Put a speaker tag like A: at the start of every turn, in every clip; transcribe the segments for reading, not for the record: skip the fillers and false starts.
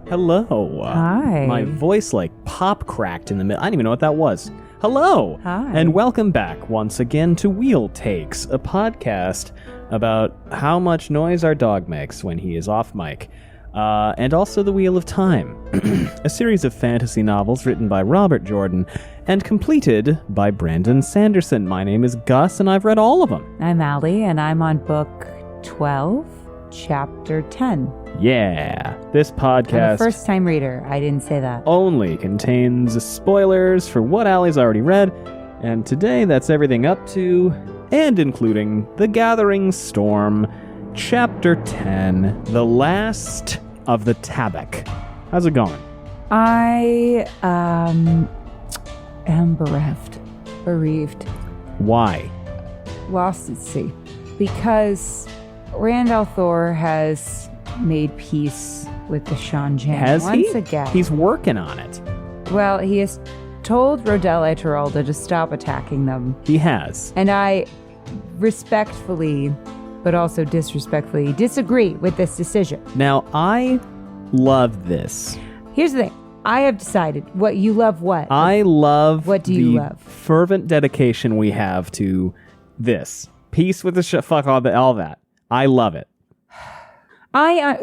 A: Hello.
B: Hi.
A: My voice pop cracked in the middle. I didn't even know what that was. Hello.
B: Hi.
A: And welcome back once again to Wheel Takes, a podcast about how much noise our dog makes when he is off mic. And also The Wheel of Time, a series of fantasy novels written by Robert Jordan and completed by Brandon Sanderson. My name is Gus, and I've read all of them.
B: I'm Allie, and I'm on book 12, chapter 10.
A: Yeah, this podcast...
B: I'm a first-time reader. I didn't say that.
A: ...only contains spoilers for what Allie's already read, and today that's everything up to and including The Gathering Storm, Chapter 10, The Last of the Tabak. How's it going?
B: I am bereaved.
A: Why?
B: Lost at sea. Because Randall Thor has made peace with the Ch10
A: Has
B: once
A: he?
B: again.
A: He's working on it.
B: Well, he has told Rodel to stop attacking them.
A: He has.
B: And I respectfully, but also disrespectfully, disagree with this decision.
A: Now, I love this.
B: Here's the thing. I have decided what you love what.
A: I love
B: what do
A: the
B: you love?
A: Fervent dedication we have to this. Peace with the fuck all that. I love it.
B: I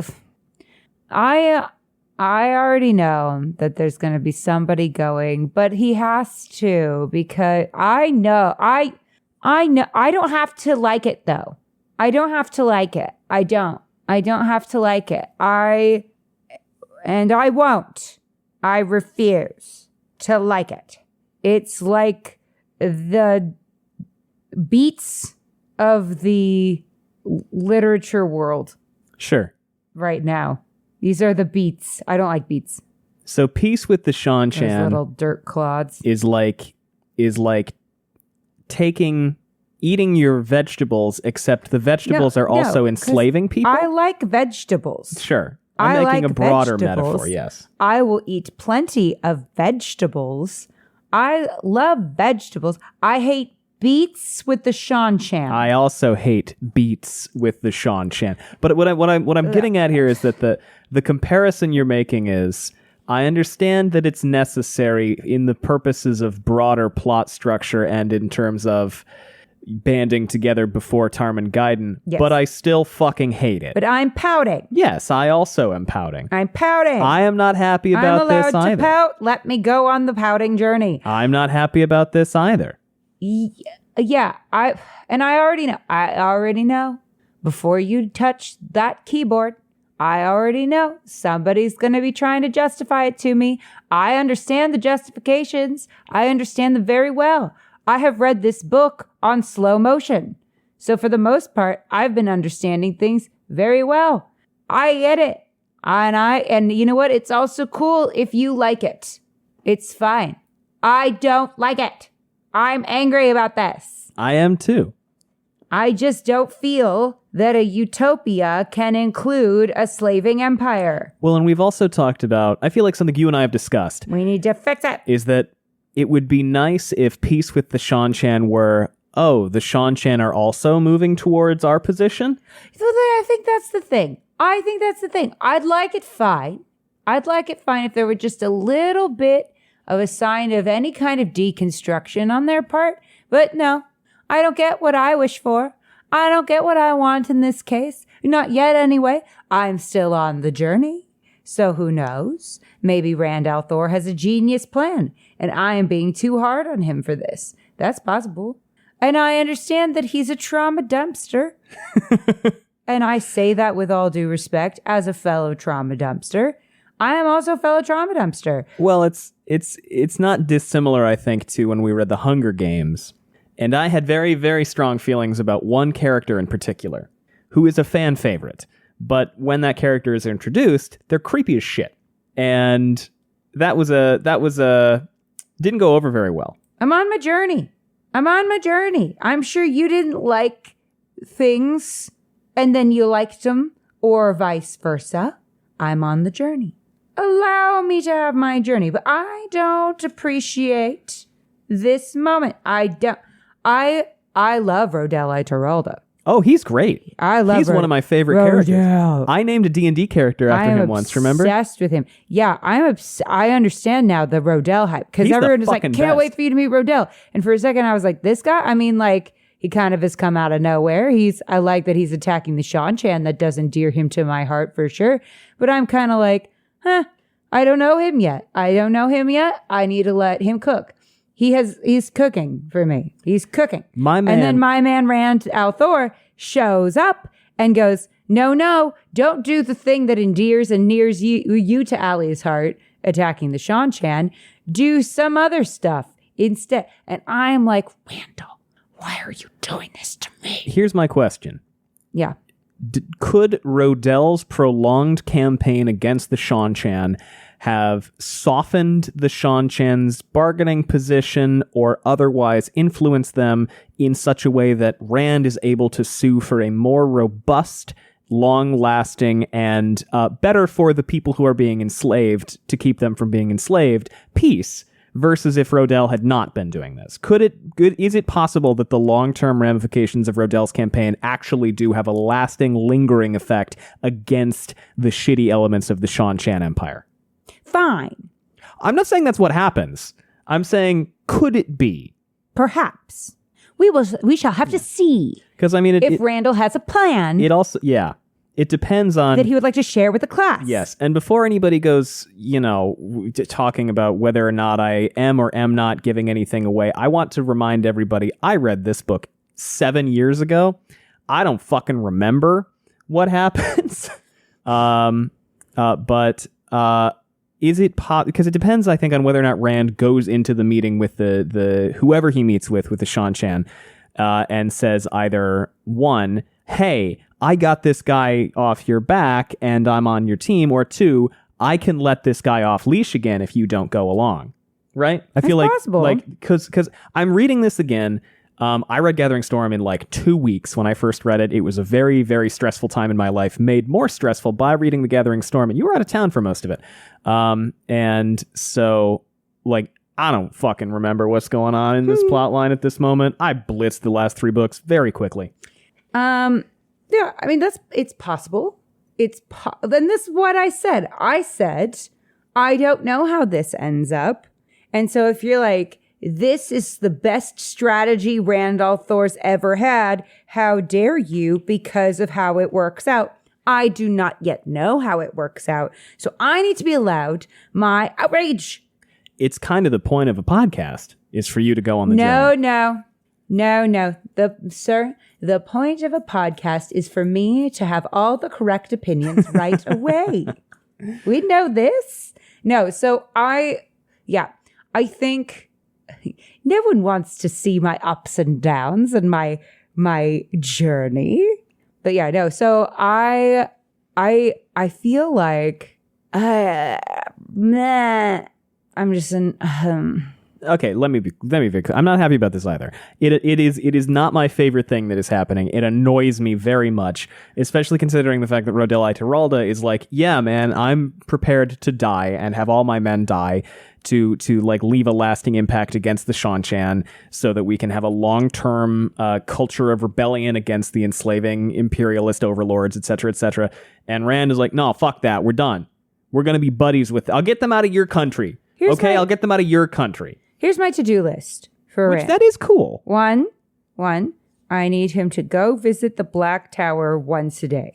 B: already know that there's going to be somebody going, but he has to, because I know I don't have to like it though. I don't have to like it. I don't have to like it. I won't. I refuse to like it. It's like the beats of the literature world.
A: Sure.
B: Right now. These are the beats. I don't like beats.
A: So peace with the Ch10
B: Those little dirt clods.
A: is like eating your vegetables, except the vegetables are also enslaving people.
B: I like vegetables.
A: Sure. I'm making
B: like
A: a broader
B: vegetables.
A: metaphor, yes.
B: I will eat plenty of vegetables. I love vegetables. I hate beets with the Ch10.
A: I also hate beets with the Ch10. But what I'm getting at here is that the comparison you're making is, I understand that it's necessary in the purposes of broader plot structure and in terms of banding together before Tarman Gaiden,
B: yes.
A: But I still fucking hate it.
B: But I'm pouting.
A: Yes, I also am pouting.
B: I'm pouting.
A: I am not happy about this either.
B: I'm allowed to pout. Let me go on the pouting journey.
A: I'm not happy about this either.
B: Yeah, I already know. I already know. Before you touch that keyboard, I already know somebody's going to be trying to justify it to me. I understand the justifications. I understand them very well. I have read this book on slow motion. So for the most part, I've been understanding things very well. I get it. And you know what? It's also cool if you like it. It's fine. I don't like it. I'm angry about this.
A: I am too.
B: I just don't feel that a utopia can include a slaving empire.
A: Well, and we've also talked about, I feel like something you and I have discussed.
B: We need to fix it.
A: Is that it would be nice if peace with the Ch10 were, the Ch10 are also moving towards our position?
B: So I think that's the thing. I'd like it fine. If there were just a little bit of a sign of any kind of deconstruction on their part. But no, I don't get what I wish for. I don't get what I want in this case. Not yet anyway. I'm still on the journey. So who knows? Maybe Randall Thor has a genius plan and I am being too hard on him for this. That's possible. And I understand that he's a trauma dumpster. And I say that with all due respect as a fellow trauma dumpster. I am also a fellow trauma dumpster.
A: Well, it's not dissimilar, I think, to when we read The Hunger Games. And I had very, very strong feelings about one character in particular, who is a fan favorite. But when that character is introduced, they're creepy as shit. And that was didn't go over very well.
B: I'm on my journey. I'm sure you didn't like things and then you liked them, or vice versa. I'm on the journey. Allow me to have my journey, but I don't appreciate this moment. I love Rodel.
A: Oh, he's great.
B: I love
A: He's one of my favorite
B: Rodel.
A: characters. I named a D&D character after him once, remember?
B: I'm obsessed with him. Yeah, I understand now the Rodel hype. Because
A: He's
B: everyone
A: the
B: is like,
A: fucking
B: can't
A: best.
B: wait for you to meet Rodel. And for a second, I was like, this guy? I mean, like, he kind of has come out of nowhere. I like that he's attacking the Sean-Chan. That does endear him to my heart for sure. But I'm kind of like, I don't know him yet. I need to let him cook. He's cooking for me. He's cooking.
A: My man.
B: And then my man Rand Althor shows up and goes, no, don't do the thing that endears and nears you to Allie's heart, attacking the Sean-Chan. Do some other stuff instead. And I'm like, Randall, why are you doing this to me?
A: Here's my question.
B: Yeah.
A: Could Rodel's prolonged campaign against the Sean-Chan have softened the Sean-Chan's bargaining position or otherwise influenced them in such a way that Rand is able to sue for a more robust, long-lasting, and better for the people who are being enslaved to keep them from being enslaved peace, versus if Rodel had not been doing this? Is it possible that the long-term ramifications of Rodel's campaign actually do have a lasting, lingering effect against the shitty elements of the Sean-Chan Empire?
B: Fine.
A: I'm not saying that's what happens. I'm saying, could it be?
B: Perhaps. We shall have to see.
A: Because, I mean,
B: if Randall has a plan.
A: It also, yeah. It depends on...
B: that he would like to share with the class.
A: Yes. And before anybody goes, talking about whether or not I am or am not giving anything away, I want to remind everybody, I read this book 7 years ago. I don't fucking remember what happens. Is it because it depends, I think, on whether or not Rand goes into the meeting with the whoever he meets with the Sean-Chan, and says either, one, hey, I got this guy off your back and I'm on your team, or two, I can let this guy off leash again if you don't go along. Right? I feel
B: possible.
A: Because I'm reading this again. I read Gathering Storm in like 2 weeks when I first read it. It was a very, very stressful time in my life, made more stressful by reading the Gathering Storm, and you were out of town for most of it. And so, I don't fucking remember what's going on in this plot line at this moment. I blitzed the last 3 books very quickly.
B: Yeah, I mean, it's possible. Then this is what I said. I said, I don't know how this ends up. And so if you're like, this is the best strategy Randolph Thor's ever had, how dare you, because of how it works out. I do not yet know how it works out. So I need to be allowed my outrage.
A: It's kind of the point of a podcast, is for you to go on the journey.
B: No. The point of a podcast is for me to have all the correct opinions right away. We know this. No, so I think no one wants to see my ups and downs and my journey. But yeah, no. So I feel like I'm just
A: Okay, let me be clear. I'm not happy about this either. It is not my favorite thing that is happening. It annoys me very much, especially considering the fact that Rodel Iturralda is like, yeah, man, I'm prepared to die and have all my men die to leave a lasting impact against the Sean-Chan so that we can have a long-term culture of rebellion against the enslaving imperialist overlords, etc., etc. And Rand is like, no, fuck that. We're done. We're going to be buddies with... I'll get them out of your country. I'll get them out of your country.
B: Here's my to-do list for Rand.
A: That is cool.
B: One, I need him to go visit the Black Tower once a day.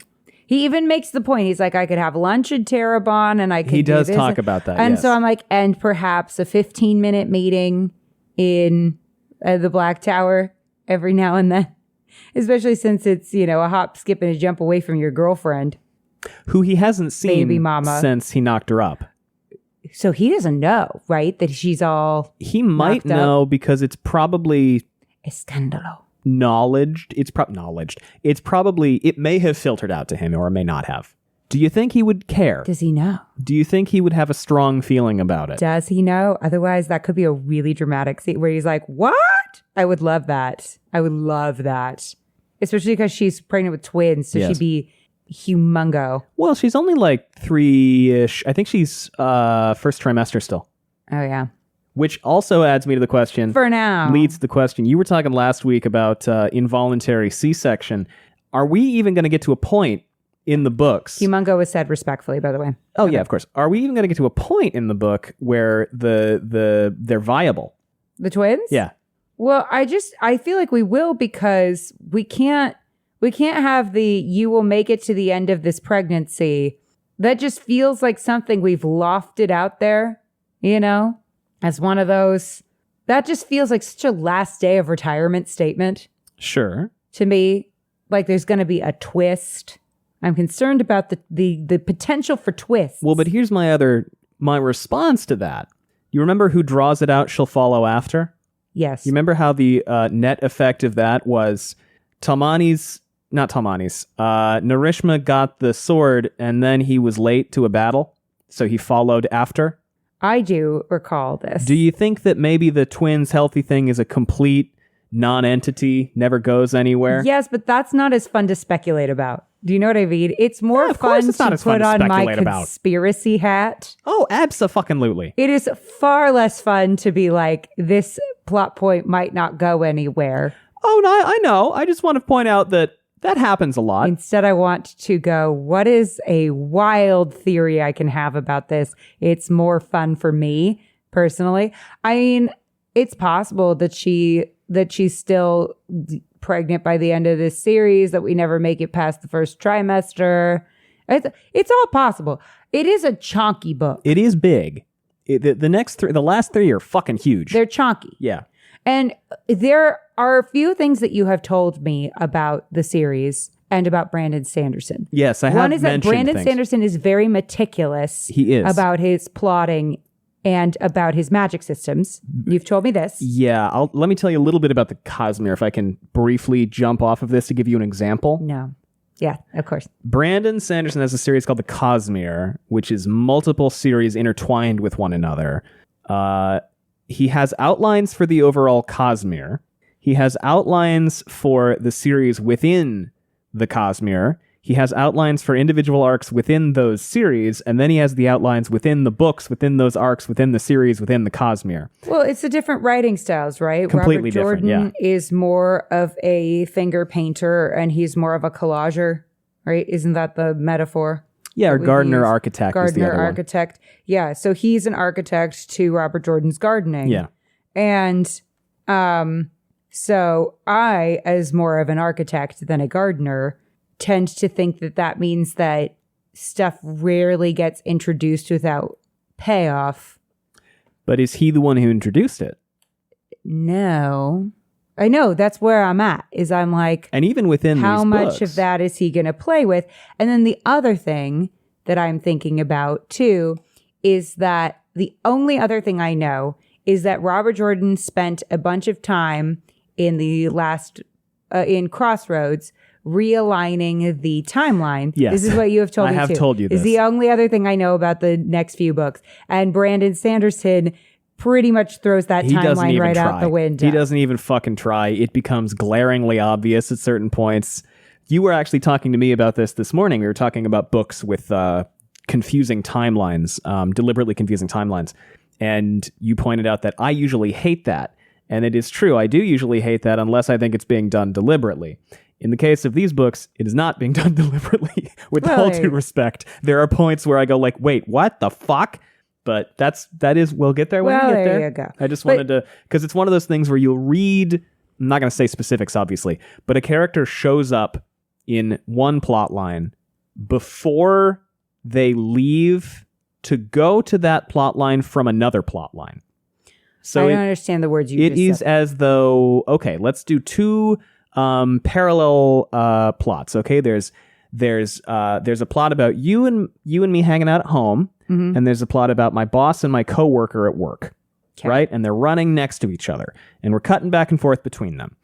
B: He even makes the point. He's like, I could have lunch at Terabon and I could
A: He does
B: do this.
A: talk about that,
B: And
A: yes.
B: so I'm like, and perhaps a 15-minute meeting in the Black Tower every now and then. Especially since it's, a hop, skip, and a jump away from your girlfriend.
A: Who he hasn't seen
B: Baby mama.
A: Since he knocked her up.
B: So he doesn't know, right? That she's all
A: He might know because it's probably...
B: Escándalo.
A: Knowledged. It's probably... It may have filtered out to him or it may not have. Do you think he would care?
B: Does he know?
A: Do you think he would have a strong feeling about it?
B: Does he know? Otherwise, that could be a really dramatic scene where he's like, what? I would love that. Especially because she's pregnant with twins, so she'd be humongo.
A: Well, she's only like 3-ish. I think she's first trimester still.
B: Oh, yeah.
A: Which also adds me to the question.
B: For now.
A: Leads to the question. You were talking last week about involuntary C-section. Are we even going to get to a point in the books?
B: Humongo was said respectfully, by the way.
A: Oh, yeah, of course. Are we even going to get to a point in the book where they're viable?
B: The twins?
A: Yeah.
B: Well, I feel like we will, because we can't have you will make it to the end of this pregnancy. That just feels like something we've lofted out there, as one of those. That just feels like such a last day of retirement statement.
A: Sure.
B: To me, like there's going to be a twist. I'm concerned about the potential for twists.
A: Well, but here's my response to that. You remember who draws it out, she'll follow after?
B: Yes.
A: You remember how the net effect of that was Narishma got the sword and then he was late to a battle, so he followed after?
B: I do recall this.
A: Do you think that maybe the twins healthy thing is a complete non-entity, never goes anywhere?
B: Yes, but that's not as fun to speculate about. Do you know what I mean? It's more fun to put on my conspiracy hat.
A: Oh, abso-fucking-lutely.
B: It is far less fun to be like, this plot point might not go anywhere.
A: Oh, no, I know. I just want to point out that happens a lot.
B: Instead, I want to go, what is a wild theory I can have about this? It's more fun for me, personally. I mean, it's possible that she's still pregnant by the end of this series, that we never make it past the first trimester. It's all possible. It is a chonky book.
A: It is big. The last three are fucking huge.
B: They're chonky.
A: Yeah.
B: And there are a few things that you have told me about the series and about Brandon Sanderson.
A: Yes, I have mentioned
B: One is that Brandon Sanderson is very meticulous.
A: He is.
B: About his plotting and about his magic systems. You've told me this.
A: Yeah, let me tell you a little bit about the Cosmere, if I can briefly jump off of this to give you an example.
B: No. Yeah, of course.
A: Brandon Sanderson has a series called the Cosmere, which is multiple series intertwined with one another. He has outlines for the overall Cosmere. He has outlines for the series within the Cosmere. He has outlines for individual arcs within those series, and then he has the outlines within the books, within those arcs, within the series, within the Cosmere.
B: Well, it's the different writing styles, right?
A: Completely
B: Robert Jordan
A: different, yeah.
B: is more of a finger painter, and he's more of a collager, right? Isn't that the metaphor?
A: Yeah, or gardener architect is the other one.
B: Gardener architect. Yeah, so he's an architect to Robert Jordan's gardening.
A: Yeah.
B: And so I, as more of an architect than a gardener, tend to think that means that stuff rarely gets introduced without payoff.
A: But is he the one who introduced it?
B: No. I know, that's where I'm at, is I'm like,
A: and even within
B: how
A: these
B: much
A: books,
B: of that is he going to play with? And then the other thing that I'm thinking about too is that the only other thing I know is that Robert Jordan spent a bunch of time in the last, in Crossroads, realigning the timeline.
A: Yes.
B: This is what you have told me
A: I have told you this.
B: Is the only other thing I know about the next few books. And Brandon Sanderson pretty much throws that timeline right out the window.
A: He doesn't even fucking try. It becomes glaringly obvious at certain points. You were actually talking to me about this morning. We were talking about books with confusing timelines, deliberately confusing timelines. And you pointed out that I usually hate that. And it is true. I do usually hate that unless I think it's being done deliberately. In the case of these books, it is not being done deliberately. With all due respect, there are points where I go like, wait, what the fuck? But that is, we'll get there when we get there.
B: There you go.
A: I just wanted to, because it's one of those things where you'll read, I'm not going to say specifics, obviously, but a character shows up in one plot line before they leave to go to that plot line from another plot line. So
B: I don't understand the words you just said.
A: It is as though, okay, let's do two parallel plots. Okay, there's a plot about you and me hanging out at home, and there's a plot about my boss and my coworker at work, right? And they're running next to each other, and we're cutting back and forth between them.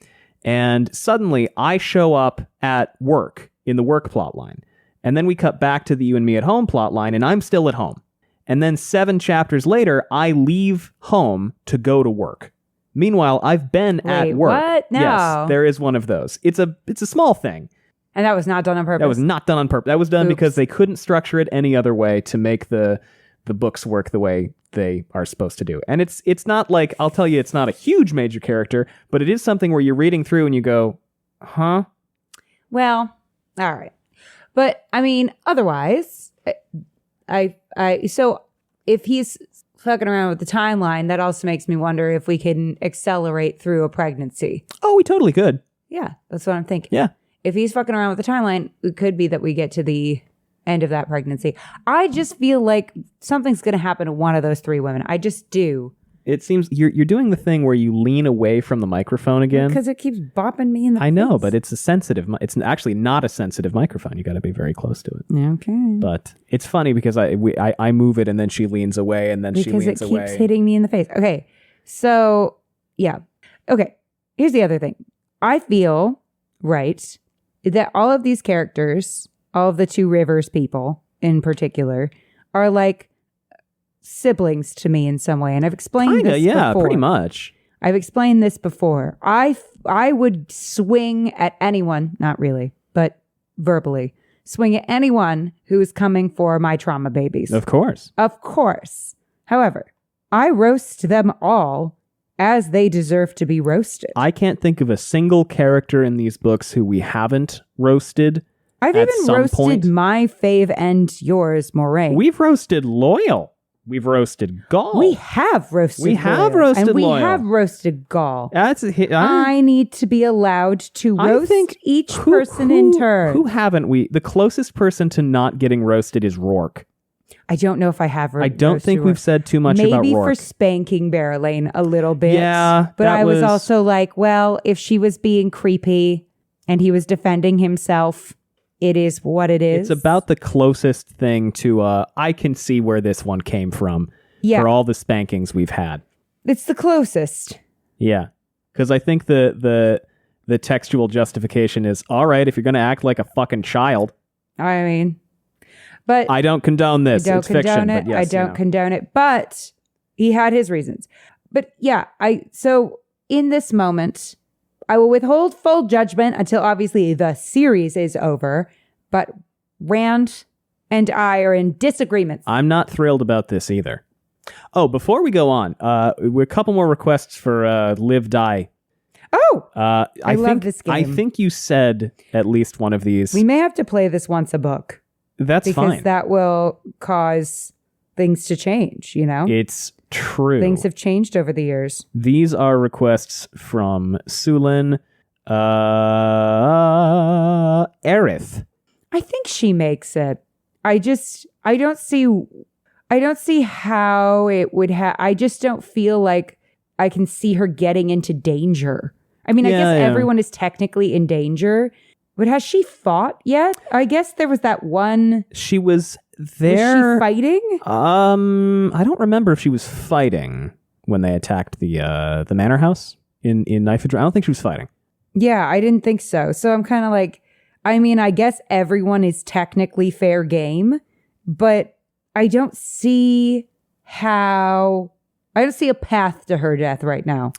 A: And suddenly, I show up at work in the work plot line, and then we cut back to the you and me at home plot line, and I'm still at home. And then 7 chapters later, I leave home to go to work. Meanwhile, I've been at work.
B: What? No.
A: Yes, there is one of those. It's a small thing.
B: And that was not done on purpose?
A: That was not done on purpose. That was done because they couldn't structure it any other way to make the the books work the way they are supposed to do. And it's not like, I'll tell you, it's not a huge major character, but it is something where you're reading through and you go, huh?
B: Well, all right. But I mean, otherwise, so if he's fucking around with the timeline, that also makes me wonder if we can accelerate through a pregnancy.
A: Oh, we totally could.
B: Yeah, that's what I'm thinking.
A: Yeah.
B: If he's fucking around with the timeline, it could be that we get to the end of that pregnancy. I just feel like something's going to happen to one of those three women. I just do.
A: It seems you're doing the thing where you lean away from the microphone again.
B: Because it keeps bopping me in the face.
A: I know, but it's it's actually not a sensitive microphone. You got to be very close to it.
B: Okay.
A: But it's funny because I move it and then she leans away and then she leans away.
B: Because it keeps hitting me in the face. Okay. So, yeah. Okay. Here's the other thing. I feel, right, that all of these characters, all of the Two Rivers people in particular, are like siblings to me in some way. And I've explained this before.
A: Pretty much.
B: I've explained this before. I would swing at anyone, not really, but verbally, swing at anyone who is coming for my trauma babies.
A: Of course.
B: Of course. However, I roast them all as they deserve to be roasted.
A: I can't think of a single character in these books who we haven't roasted.
B: I've even roasted my fave and yours, Moraine.
A: We've roasted Loyal. We've roasted Gaul.
B: We have roasted
A: We have roasted
B: and we
A: Loyal.
B: have roasted Gaul.
A: I
B: need to be allowed to roast each person in turn.
A: Who haven't we? The closest person to not getting roasted is Rourke.
B: I don't know if I have
A: I don't think we've said too much about Rourke.
B: Maybe for spanking Barrelane a little bit.
A: Yeah.
B: But I was also like, well, if she was being creepy and he was defending himself, it is what it is.
A: It's about the closest thing to, I can see where this one came from for all the spankings we've had.
B: It's the closest.
A: Yeah. Because I think the textual justification is, all right, if you're going to act like a fucking child. I
B: mean, but
A: I don't condone this. It's fiction. But yes,
B: I don't condone it. But he had his reasons. But yeah, so in this moment, I will withhold full judgment until obviously the series is over. But Rand and I are in disagreements.
A: I'm not thrilled about this either. Oh, before we go on, a couple more requests for Live Die.
B: Oh,
A: I
B: love this game.
A: I think you said at least one of these.
B: We may have to play this once a book.
A: That's fine.
B: Because that will cause things to change, you know?
A: It's true.
B: Things have changed over the years.
A: See requests from Sulin Aerith.
B: I think she makes it. I don't see how it would I just don't feel like I can see her getting into danger. I mean, I guess everyone is technically in danger, but has she fought yet? I guess there was that one.
A: She was there.
B: Was she fighting?
A: I don't remember if she was fighting when they attacked the manor house in Knife and Drum. I don't think she was fighting.
B: Yeah, I didn't think so. So I'm kind of like, I mean, I guess everyone is technically fair game, but I don't see a path to her death right now.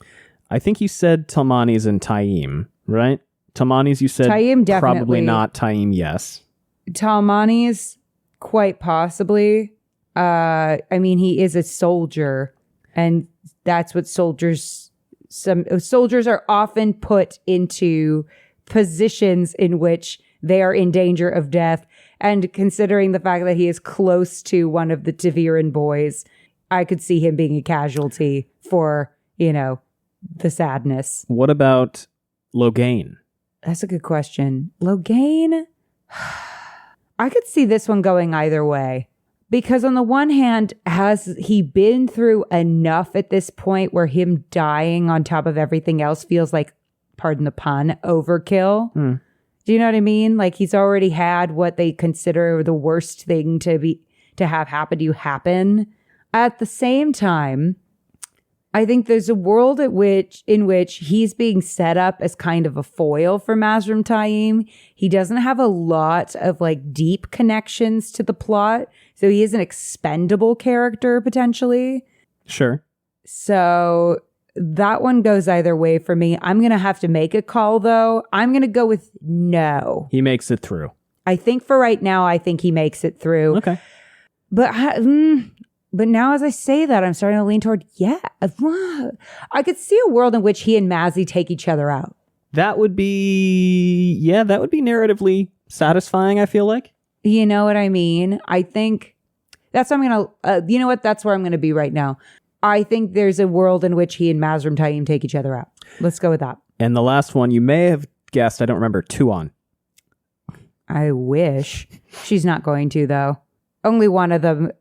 A: I think you said Talmanes and Taim, right? Talmanes, you said
B: Taim definitely.
A: Probably not. Taim, yes.
B: Talmanes, quite possibly. I mean, he is a soldier, and that's what soldiers are often put into positions in which they are in danger of death. And considering the fact that he is close to one of the Taviran boys, I could see him being a casualty for, the sadness.
A: What about Logain?
B: That's a good question. Logain? I could see this one going either way. Because on the one hand, has he been through enough at this point where him dying on top of everything else feels like, pardon the pun, overkill? Do you know what I mean? Like he's already had what they consider the worst thing to have happen to you happen. At the same time, I think there's a world in which he's being set up as kind of a foil for Mazrim Taim. He doesn't have a lot of deep connections to the plot, so he is an expendable character potentially.
A: Sure.
B: So that one goes either way for me. I'm going to have to make a call, though. I'm going to go with no.
A: He makes it through.
B: I think for right now, he makes it through.
A: Okay.
B: But But now as I say that, I'm starting to lean toward, yeah. I could see a world in which he and Mazzy take each other out.
A: That would be narratively satisfying, I feel like.
B: You know what I mean? I think that's what I'm going to, you know what? That's where I'm going to be right now. I think there's a world in which he and Mazrim Taim take each other out. Let's go with that.
A: And the last one, you may have guessed, I don't remember, Tuon.
B: I wish. She's not going to, though. Only one of them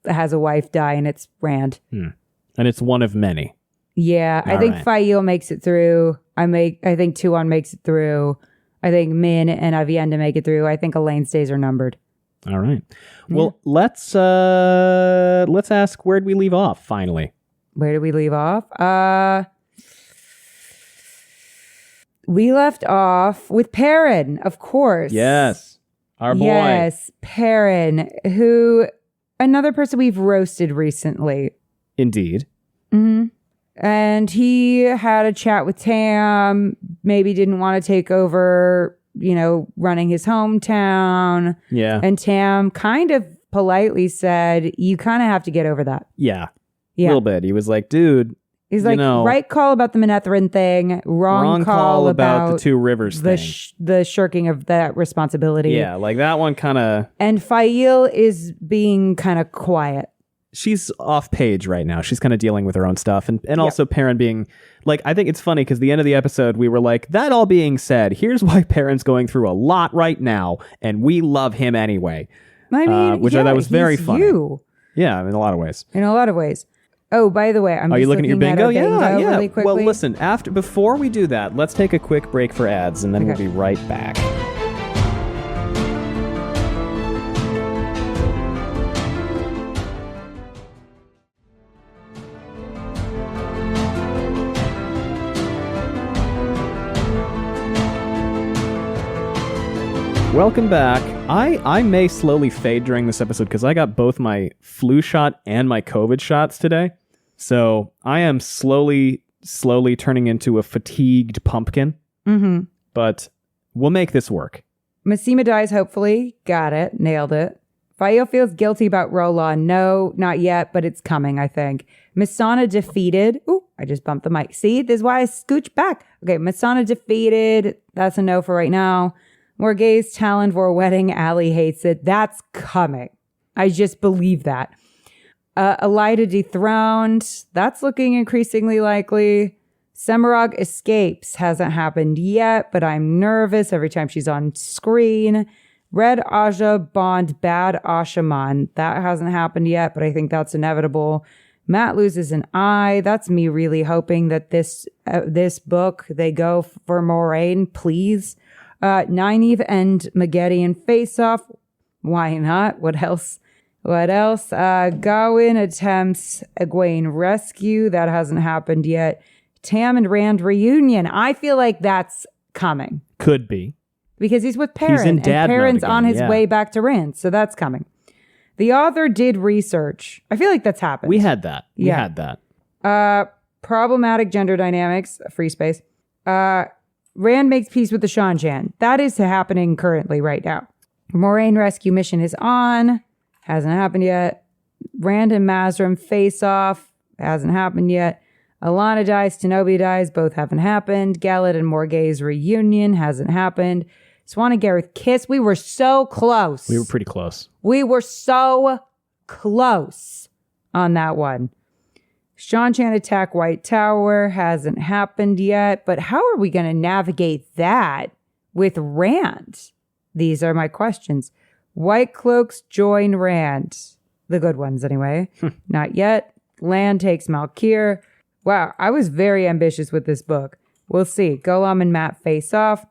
B: has a wife die, and it's Rand.
A: And it's one of many.
B: Yeah, I think Fael makes it through. I think Tuon makes it through. I think Min and Avienda make it through. I think Elaine's days are numbered.
A: All right. Yeah. Well, let's ask, where'd we leave off, finally?
B: Where did we leave off? We left off with Perrin, of course.
A: Yes. Our boy.
B: Yes, Perrin, who... Another person we've roasted recently.
A: Indeed.
B: Mm-hmm. And he had a chat with Tam, maybe didn't want to take over, running his hometown.
A: Yeah.
B: And Tam kind of politely said, you kind of have to get over that.
A: Yeah. A little bit. He was like, dude.
B: He's like, right call about the Manetheren thing, wrong call about
A: the Two Rivers thing.
B: The shirking of that responsibility.
A: Yeah, like that one kind of...
B: And Fael is being kind of quiet.
A: She's off page right now. She's kind of dealing with her own stuff. And also Perrin being... Like, I think it's funny because the end of the episode, we were like, that all being said, here's why Perrin's going through a lot right now, and we love him anyway.
B: I mean,
A: which I thought was very funny. Yeah, in a lot of ways.
B: In a lot of ways. Oh, by the way,
A: Are you looking at your bingo? Yeah.
B: Really quickly.
A: Well, listen, before we do that, let's take a quick break for ads, and then we'll be right back. Welcome back. I may slowly fade during this episode because I got both my flu shot and my COVID shots today. So I am slowly turning into a fatigued pumpkin. Mm-hmm. But we'll make this work.
B: Massima dies, hopefully. Got it. Nailed it. Fael feels guilty about Roland. No, not yet, but it's coming, I think. Missana defeated. Ooh, I just bumped the mic. See, this is why I scooch back. Okay, Missana defeated. That's a no for right now. Morghese Talonvor wedding. Allie hates it. That's coming. I just believe that. Elida dethroned. That's looking increasingly likely. Semirog escapes. Hasn't happened yet, but I'm nervous every time she's on screen. Red Aja Bond, bad Ashaman. That hasn't happened yet, but I think that's inevitable. Matt loses an eye. That's me really hoping that this book, they go for Moraine, please. Nynaeve and Maggedian face off. Why not? What else? Gawain attempts Egwene rescue. That hasn't happened yet. Tam and Rand reunion. I feel like that's coming.
A: Could be.
B: Because he's with Perrin.
A: He's in dad
B: and Perrin's
A: mode again,
B: on his way back to Rand. So that's coming. The author did research. I feel like that's happened.
A: We had that. We had that.
B: Problematic gender dynamics. Free space. Rand makes peace with the Shan-Chan. That is happening currently right now. Moraine rescue mission is on. Hasn't happened yet. Rand and Mazrim face off. Hasn't happened yet. Alana dies. Tenobi dies. Both haven't happened. Galad and Morghese reunion. Hasn't happened. Swan and Gareth kiss. We were so close.
A: We were pretty close.
B: We were so close on that one. Shan-Chan attack White Tower. Hasn't happened yet. But how are we going to navigate that with Rand? These are my questions. White Cloaks join Rand. The good ones, anyway. Not yet. Land takes Malkir. Wow, I was very ambitious with this book. We'll see. Golem and Matt face off.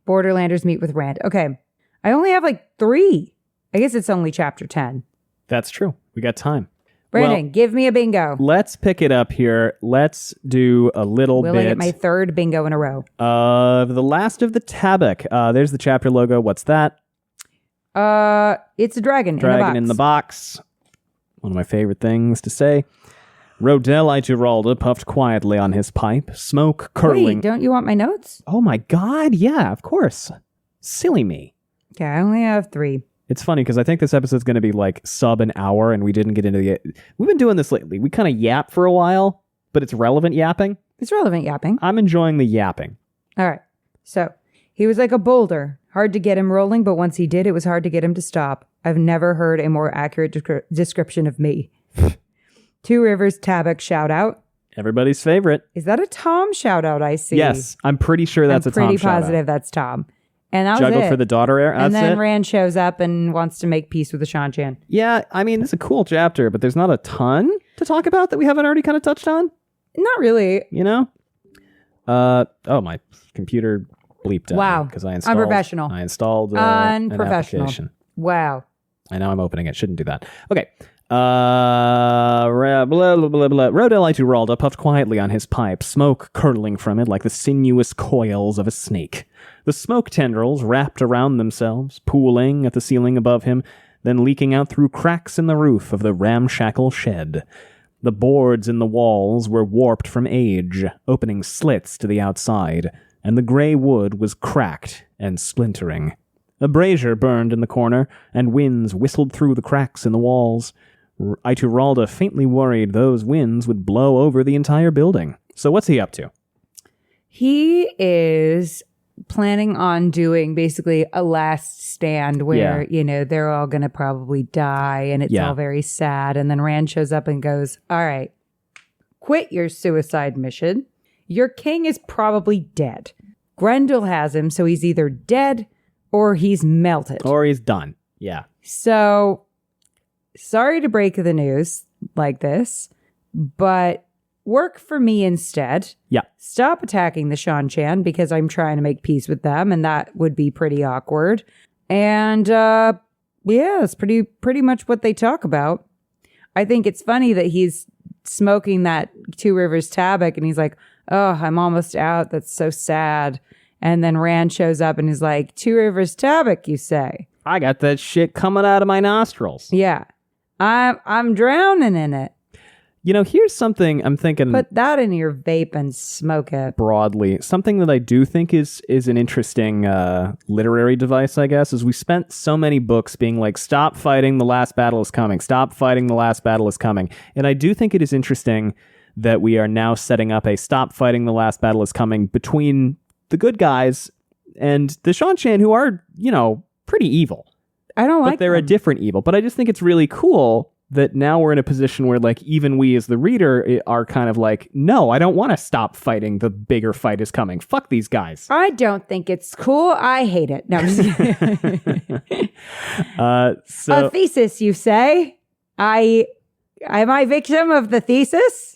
B: Borderlanders meet with Rand. Okay. I only have like 3. I guess it's only chapter 10.
A: That's true. We got time.
B: Brandon, give me a bingo.
A: Let's pick it up here. Let's do a little bit.
B: Will I get my 3rd bingo in a row?
A: The Last of the Tabak. There's the chapter logo. What's that?
B: It's a dragon
A: in the box. One of my favorite things to say. Rodel I Giralda puffed quietly on his pipe, smoke curling.
B: Wait, don't you want my notes?
A: Oh my God, yeah, of course. Silly me.
B: Okay, I only have 3.
A: It's funny because I think this episode's going to be like sub an hour and we didn't get into the... We've been doing this lately. We kind of yap for a while, but it's relevant yapping.
B: It's relevant yapping.
A: I'm enjoying the yapping.
B: All right. So he was like a boulder. Hard to get him rolling, but once he did, it was hard to get him to stop. I've never heard a more accurate description of me. Two Rivers Tabak shout out.
A: Everybody's favorite.
B: Is that a Tom shout out I see?
A: Yes. I'm pretty sure that's a Tom shout out.
B: I'm pretty positive that's Tom. And that was
A: Juggle
B: it.
A: for the daughter air.
B: And then Rand shows up and wants to make peace with the Ch10.
A: Yeah, I mean, it's a cool chapter, but there's not a ton to talk about that we haven't already kind of touched on.
B: Not really.
A: You know? Oh, my computer bleeped out.
B: Wow.
A: Because I installed...
B: Unprofessional.
A: I installed an application.
B: Wow.
A: I know I'm opening it. Shouldn't do that. Okay. Blah, blah, blah, blah, blah. Rodel Ituralda puffed quietly on his pipe, smoke curdling from it like the sinuous coils of a snake. The smoke tendrils wrapped around themselves, pooling at the ceiling above him, then leaking out through cracks in the roof of the ramshackle shed. The boards in the walls were warped from age, opening slits to the outside, and the gray wood was cracked and splintering. A brazier burned in the corner, and winds whistled through the cracks in the walls. Ituralda faintly worried those winds would blow over the entire building. So what's he up to?
B: He is planning on doing basically a last stand where, you know, they're all going to probably die and it's all very sad. And then Rand shows up and goes, all right, quit your suicide mission. Your king is probably dead. Grendel has him, so he's either dead or he's melted.
A: Or he's done. Yeah.
B: So, sorry to break the news like this, but work for me instead.
A: Yeah.
B: Stop attacking the Ch10 because I'm trying to make peace with them, and that would be pretty awkward. And, yeah, that's pretty much what they talk about. I think it's funny that he's smoking that Two Rivers Tabak, and he's like, oh, I'm almost out. That's so sad. And then Rand shows up and is like, Two Rivers Tabak, you say?
A: I got that shit coming out of my nostrils.
B: Yeah. I'm drowning in it.
A: You know, here's something I'm thinking...
B: Put that in your vape and smoke it.
A: Broadly. Something that I do think is an interesting literary device, I guess, is we spent so many books being like, stop fighting, the last battle is coming. Stop fighting, the last battle is coming. And I do think it is interesting that we are now setting up a stop fighting, the last battle is coming between the good guys and the Ch10, who are, you know, pretty evil.
B: I don't like them.
A: But they're a different evil. But I just think it's really cool that now we're in a position where, like, even we as the reader are kind of like, no, I don't want to stop fighting. The bigger fight is coming. Fuck these guys.
B: I don't think it's cool. I hate it. No, I'm just kidding. A thesis, you say? Am I victim of the thesis?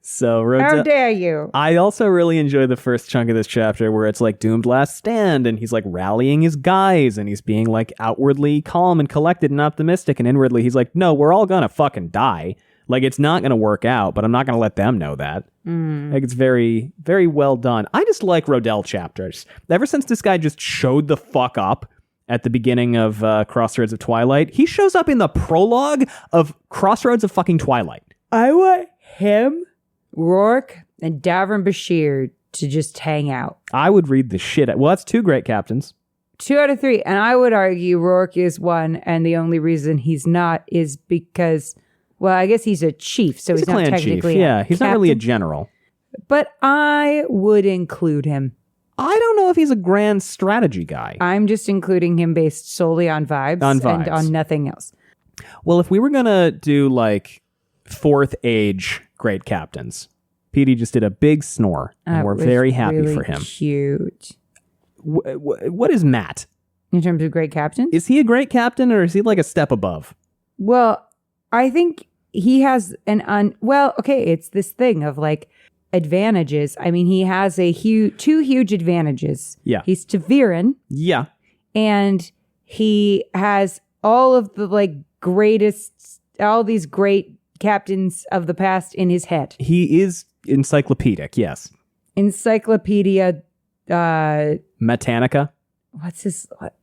A: So,
B: how dare you?
A: I also really enjoy the first chunk of this chapter where it's like doomed last stand and he's like rallying his guys and he's being like outwardly calm and collected and optimistic, and inwardly he's like, no, we're all gonna fucking die. Like, it's not gonna work out, but I'm not gonna let them know that. Like, it's very, very well done. I just like Rodel chapters. Ever since this guy just showed the fuck up at the beginning of Crossroads of Twilight, he shows up in the prologue of Crossroads of fucking Twilight.
B: I want him, Rourke, and Davram Bashir to just hang out.
A: I would read the shit out. Well, that's two great captains.
B: 2 out of 3. And I would argue Rourke is one, and the only reason he's not is because, well, I guess he's a chief, so he's not technically
A: chief. Yeah, he's
B: captain.
A: not really a general.
B: But I would include him.
A: I don't know if he's a grand strategy guy.
B: I'm just including him based solely on vibes. And on nothing else.
A: Well, if we were going to do, like, 4th age great captains, Petey just did a big snore, and we're very happy
B: really
A: for him.
B: Cute.
A: What is Matt?
B: In terms of great captains?
A: Is he a great captain, or is he like a step above?
B: Well, I think he has it's this thing of like advantages. I mean, he has 2 huge advantages.
A: Yeah.
B: He's Taviran.
A: Yeah.
B: And he has all of the like all these great captains of the past in his head.
A: He is encyclopedic, yes.
B: Encyclopædia.
A: Mattanica.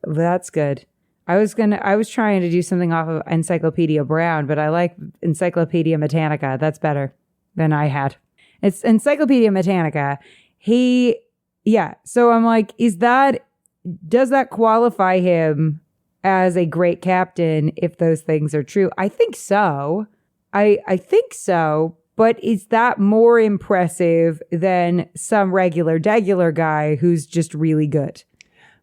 B: That's good. I was trying to do something off of Encyclopædia Brown, but I like Encyclopædia Mattanica. That's better than I had. It's Encyclopædia Mattanica. So I'm like, does that qualify him as a great captain if those things are true. I think so. I think so. But is that more impressive than some regular guy who's just really good?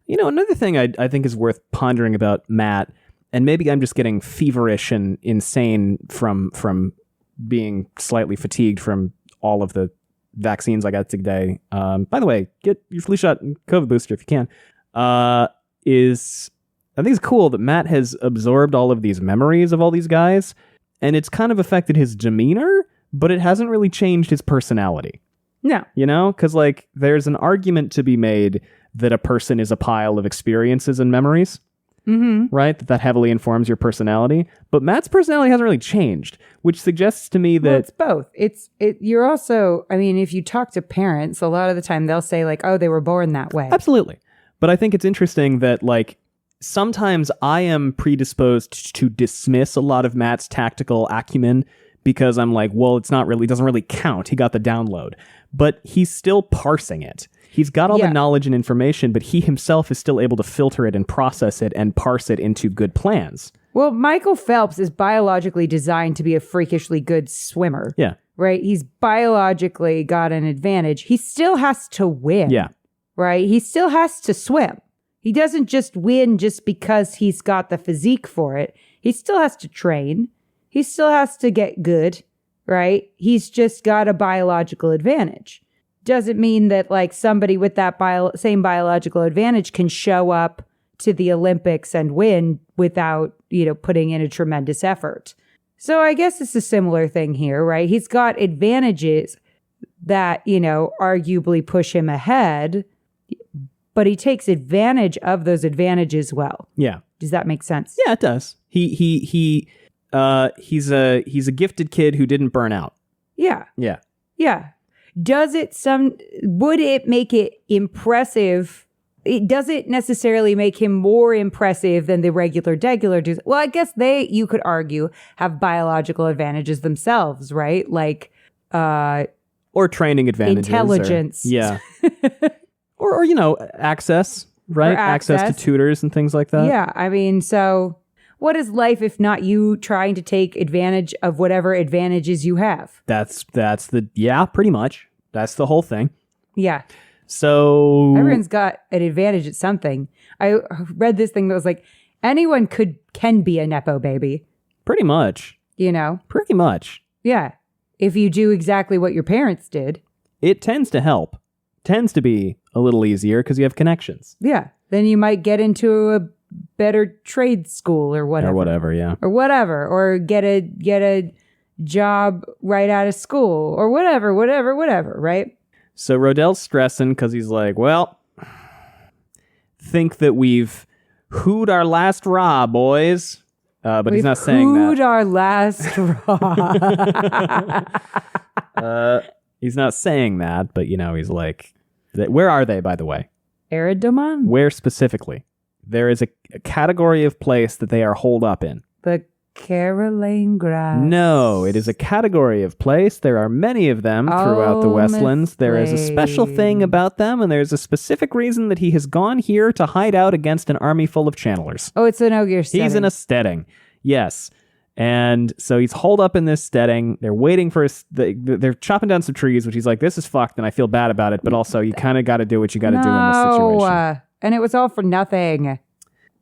A: You know, another thing I think is worth pondering about Matt, and maybe I'm just getting feverish and insane from being slightly fatigued from all of the vaccines I got today. By the way, get your flu shot and COVID booster if you can. I think it's cool that Matt has absorbed all of these memories of all these guys, and it's kind of affected his demeanor, but it hasn't really changed his personality.
B: No.
A: You know? Because, like, there's an argument to be made that a person is a pile of experiences and memories, right? That heavily informs your personality. But Matt's personality hasn't really changed, which suggests to me that...
B: Well, it's both. You're also... I mean, if you talk to parents, a lot of the time they'll say, like, oh, they were born that way.
A: Absolutely. But I think it's interesting that, like, sometimes I am predisposed to dismiss a lot of Matt's tactical acumen because I'm like, well, it doesn't really count. He got the download. But he's still parsing it. He's got all the knowledge and information, but he himself is still able to filter it and process it and parse it into good plans.
B: Well, Michael Phelps is biologically designed to be a freakishly good swimmer.
A: Yeah.
B: Right? He's biologically got an advantage. He still has to win.
A: Yeah.
B: Right? He still has to swim. He doesn't just win just because he's got the physique for it. He still has to train. He still has to get good, right? He's just got a biological advantage. Doesn't mean that like somebody with that same biological advantage can show up to the Olympics and win without, putting in a tremendous effort. So I guess it's a similar thing here, right? He's got advantages that, arguably push him ahead, but he takes advantage of those advantages well.
A: Yeah.
B: Does that make sense?
A: Yeah, it does. He's a gifted kid who didn't burn out.
B: Yeah.
A: Yeah.
B: Yeah. Would it make it impressive? Does it necessarily make him more impressive than the regular dudes? Well, I guess you could argue, have biological advantages themselves, right? Like,
A: or training advantages.
B: Intelligence.
A: Or access, right?
B: Or access
A: to tutors and things like that.
B: Yeah. I mean, so what is life if not you trying to take advantage of whatever advantages you have?
A: Pretty much. That's the whole thing.
B: Yeah.
A: So
B: everyone's got an advantage at something. I read this thing that was like, anyone can be a Nepo baby.
A: Pretty much.
B: Pretty
A: much.
B: Yeah. If you do exactly what your parents did.
A: It tends to help. Tends to be a little easier because you have connections.
B: Yeah. Then you might get into a better trade school or whatever. Or get a job right out of school or whatever, right?
A: So Rodel's stressing because he's like, well, think that we've hooed our last raw, boys. But he's not saying that.
B: Hooed our last raw.
A: He's not saying that, but he's like, where are they, by the way?
B: Eridaman?
A: Where specifically? There is a category of place that they are holed up in.
B: The Caroline Grass.
A: No, it is a category of place. There are many of them throughout the Westlands. There is a special thing about them, and there's a specific reason that he has gone here to hide out against an army full of channelers.
B: Oh, it's an ogre steading.
A: He's in a steading. Yes. And so he's holed up in this steading. They're waiting for they're chopping down some trees, which he's like, this is fucked, and I feel bad about it, but also you kind of got to do what you got to do in this situation.
B: And it was all for nothing.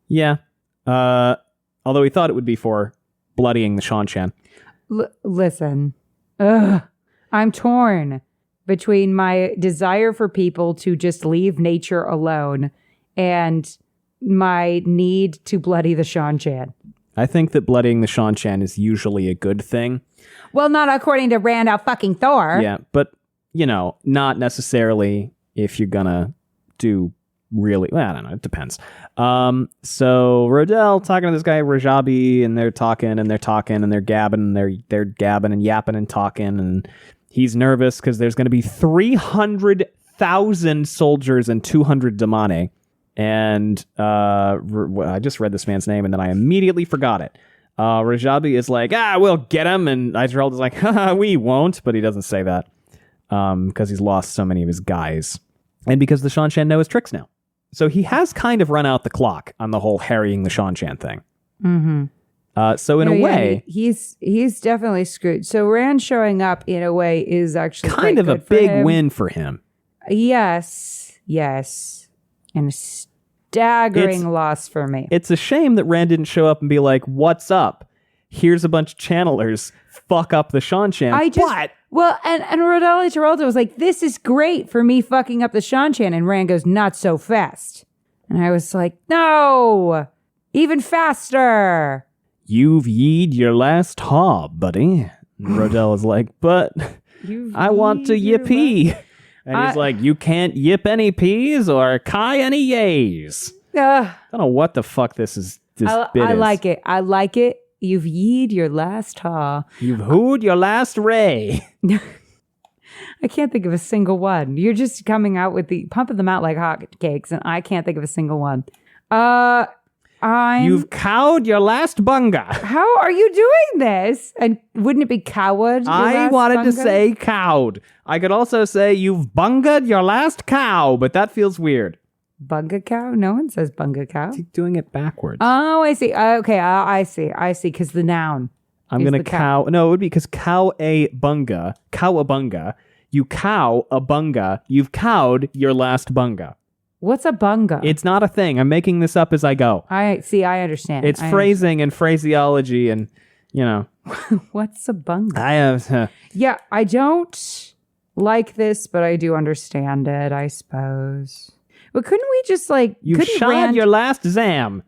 A: Yeah. Although he thought it would be for bloodying the Ch10.
B: Listen. I'm torn between my desire for people to just leave nature alone and my need to bloody the Ch10.
A: I think that bloodying the Ch10 is usually a good thing.
B: Well, not according to Randall fucking Thor.
A: Yeah, but, not necessarily if you're gonna do really... Well, I don't know. It depends. So Rodel talking to this guy, Rajabi, and they're talking, and they're gabbing, and they're gabbing and yapping and talking, and he's nervous because there's going to be 300,000 soldiers and 200 Damane. And I just read this man's name and then I immediately forgot it. Rajabi is like, we'll get him. And Izrael is like, we won't. But he doesn't say that because he's lost so many of his guys. And because the Ch10 know his tricks now. So he has kind of run out the clock on the whole harrying the Shanchan thing.
B: Mm-hmm.
A: So in a way,
B: he's definitely screwed. So Rand showing up in a way is actually
A: kind of a big win for him.
B: Yes, and a staggering loss for me.
A: It's a shame that Rand didn't show up and be like, "What's up? Here's a bunch of channelers. Fuck up the Shanchan."
B: Well, and Rodel Geraldo was like, "This is great for me fucking up the Shanchan," and Rand goes, "Not so fast." And I was like, "No, even faster."
A: You've yeed your last hob, buddy. And Rodel is like, "But I want to yippee." And he's like, "You can't yip any peas or kai any yays." I don't know what the fuck this is.
B: I like it. I like it. You've yeed your last haw.
A: You've hooed your last ray.
B: I can't think of a single one. You're just coming out with pumping them out like hotcakes, and I can't think of a single one.
A: You've cowed your last bunga.
B: How are you doing this? And wouldn't it be coward?
A: I wanted to say cowed. I could also say you've bungad your last cow, but that feels weird.
B: Bunga cow? No one says bunga cow.
A: Keep doing it backwards.
B: Oh, I see. Okay, I see. Because the noun.
A: I'm going to cow. No, it would be because cow a bunga. You cow a bunga. You've cowed your last bunga.
B: What's a bunga?
A: It's not a thing. I'm making this up as I go.
B: I understand.
A: It's phrasing and phraseology and,
B: What's a bunga? Yeah, I don't like this, but I do understand it, I suppose. But couldn't we just
A: You've shod your last zam.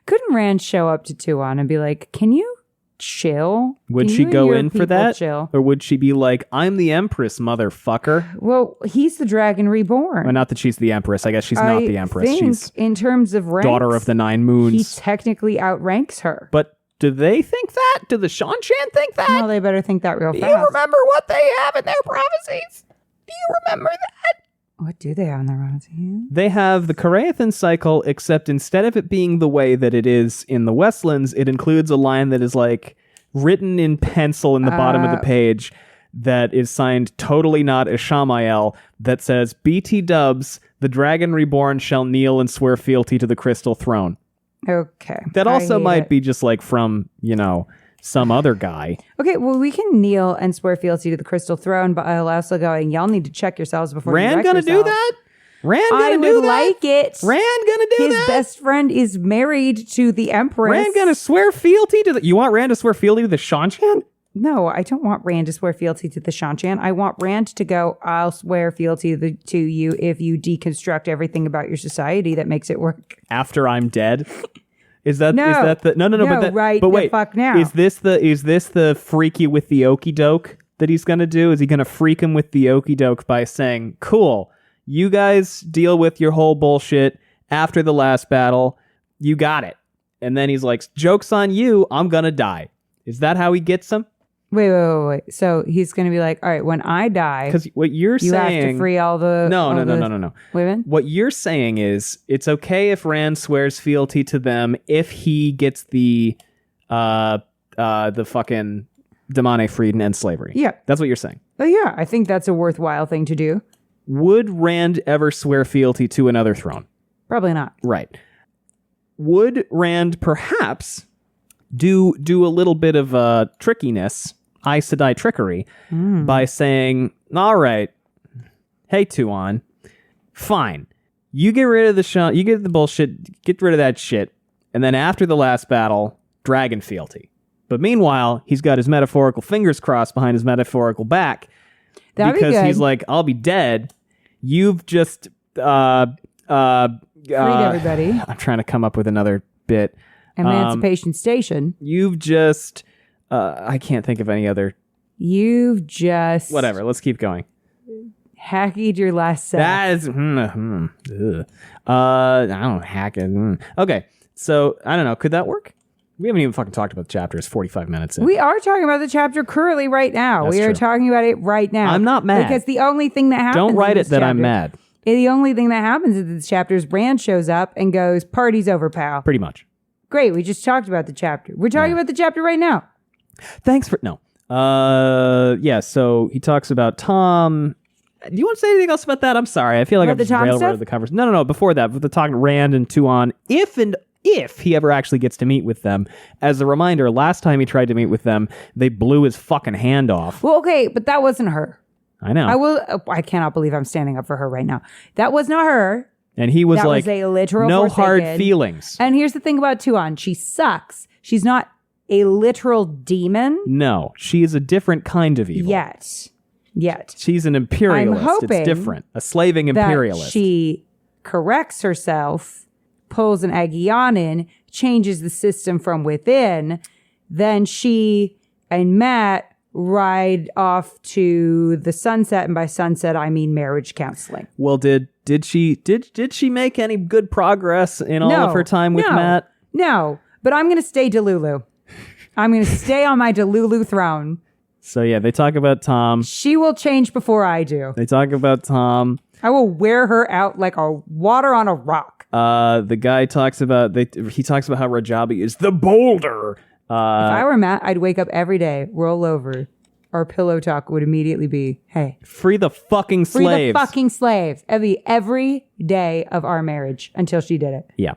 B: Couldn't Rand show up to Tuon and be like, "Can you chill?"
A: Would
B: Can
A: she
B: you
A: go
B: and your
A: in for
B: people
A: that?
B: chill?
A: Or would she be like, "I'm the Empress, motherfucker"?
B: Well, he's the Dragon Reborn.
A: Well, not that she's the Empress. I guess she's not the Empress. She's
B: in terms of ranks,
A: daughter of the Nine Moons.
B: He technically outranks her.
A: But do they think that? Do the Shanchan think that?
B: Well, they better think that real fast.
A: Do you remember what they have in their prophecies? Do you remember that?
B: What do they have in their prophecies?
A: They have the Koreathan cycle, except instead of it being the way that it is in the Westlands, it includes a line that is written in pencil in the bottom of the page that is signed totally not Ishamael that says, "BT Dubs, the Dragon Reborn shall kneel and swear fealty to the Crystal Throne."
B: Okay.
A: That also might be just from, some other guy.
B: Okay, well, we can kneel and swear fealty to the Crystal Throne, but I'll also going, y'all need to check yourselves before you wreck yourselves.
A: Rand gonna do that? Rand gonna do that?
B: I would like it.
A: Rand gonna do that?
B: His best friend is married to the Empress.
A: Rand gonna swear fealty to You want Rand to swear fealty to the Shanchan?
B: No, I don't want Rand to swear fealty to the Shanchan. I want Rand to go, "I'll swear fealty to you if you deconstruct everything about your society that makes it work."
A: After I'm dead? Is that
B: no,
A: the no but wait,
B: fuck now.
A: Is this the freak you with the okie doke that he's gonna do? Is he gonna freak him with the okie doke by saying, "Cool, you guys deal with your whole bullshit after the last battle, you got it," and then he's like, "Joke's on you, I'm gonna die." Is that how he gets him?
B: Wait. So he's going to be like, "All right, when I die,
A: because what you're
B: you
A: saying,
B: have to free all the
A: no.
B: women."
A: What you're saying is it's okay if Rand swears fealty to them if he gets the fucking Damane freed and end slavery.
B: Yeah,
A: that's what you're saying.
B: Oh yeah, I think that's a worthwhile thing to do.
A: Would Rand ever swear fealty to another throne?
B: Probably not.
A: Right. Would Rand perhaps do a little bit of trickiness, Aes Sedai trickery, by saying, "All right, hey Tuon, fine, you get rid of you get the bullshit, get rid of that shit, and then after the last battle, dragon fealty." But meanwhile, he's got his metaphorical fingers crossed behind his metaphorical back. Because he's like, "I'll be dead. You've just freed
B: everybody."
A: I'm trying to come up with another bit.
B: Emancipation Station.
A: You've just I can't think of any other.
B: You've just
A: whatever. Let's keep going.
B: Hacked your last set.
A: That is I don't hack it. Okay, so I don't know. Could that work? We haven't even fucking talked about the chapter. It's 45 minutes in.
B: We are talking about the chapter currently right now.
A: That's
B: we are
A: true.
B: talking about it right now.
A: I'm not mad.
B: Because the only thing that happens
A: Don't write
B: in
A: it
B: this
A: that
B: chapter,
A: I'm mad.
B: The only thing that happens in this chapter is Rand shows up and goes, "Party's over, pal."
A: Pretty much.
B: Great. We just talked about the chapter. We're talking about the chapter right now.
A: Thanks for... No. Yeah, so he talks about Tom Do you want to say anything else about that? I'm sorry. I feel like I've just railroaded the conversation. No. Before that, with the talking Rand and Tuon, if he ever actually gets to meet with them. As a reminder, last time he tried to meet with them, they blew his fucking hand off.
B: Well, okay, but that wasn't her.
A: I know.
B: I cannot believe I'm standing up for her right now. That was not her.
A: And he was
B: that
A: like,
B: was a literal
A: no
B: forsaken.
A: hard feelings.
B: And here's the thing about Tuon. She sucks. She's not a literal demon.
A: No, she is a different kind of evil.
B: Yet.
A: She's an imperialist.
B: I'm hoping
A: it's different. A slaving imperialist.
B: That she corrects herself, pulls an Aegon in, changes the system from within. Then she and Matt ride off to the sunset, and by sunset I mean marriage counseling.
A: Well, did she make any good progress in all of her time with Matt?
B: No, but I'm going to stay Delulu. I'm going to stay on my Delulu throne.
A: So yeah, they talk about Tom.
B: She will change before I do.
A: They talk about Tom.
B: I will wear her out like a water on a rock.
A: The guy talks about he talks about how Rajabi is the boulder.
B: If I were Matt, I'd wake up every day, roll over. Our pillow talk would immediately be, "Hey,
A: free the fucking slaves.
B: Free the fucking slaves." Every day of our marriage until she did it.
A: Yeah.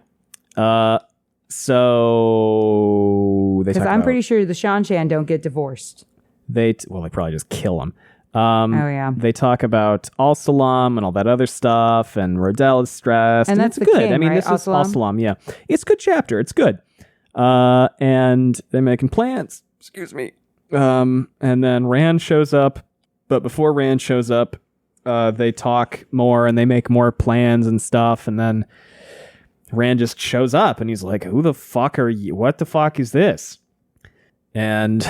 A: So they.
B: Because I'm pretty sure the Shan don't get divorced.
A: They probably just kill him.
B: Oh yeah.
A: They talk about Al-Salam and all that other stuff, and Rodel is stressed.
B: And that's
A: it's
B: the
A: good.
B: king,
A: I mean,
B: right?
A: this is Al-Salam. Yeah, it's a good chapter. It's good. And they're making plans. Excuse me. And then Rand shows up, but before Rand shows up, they talk more and they make more plans and stuff, and then Rand just shows up and he's like, "Who the fuck are you? What the fuck is this?" And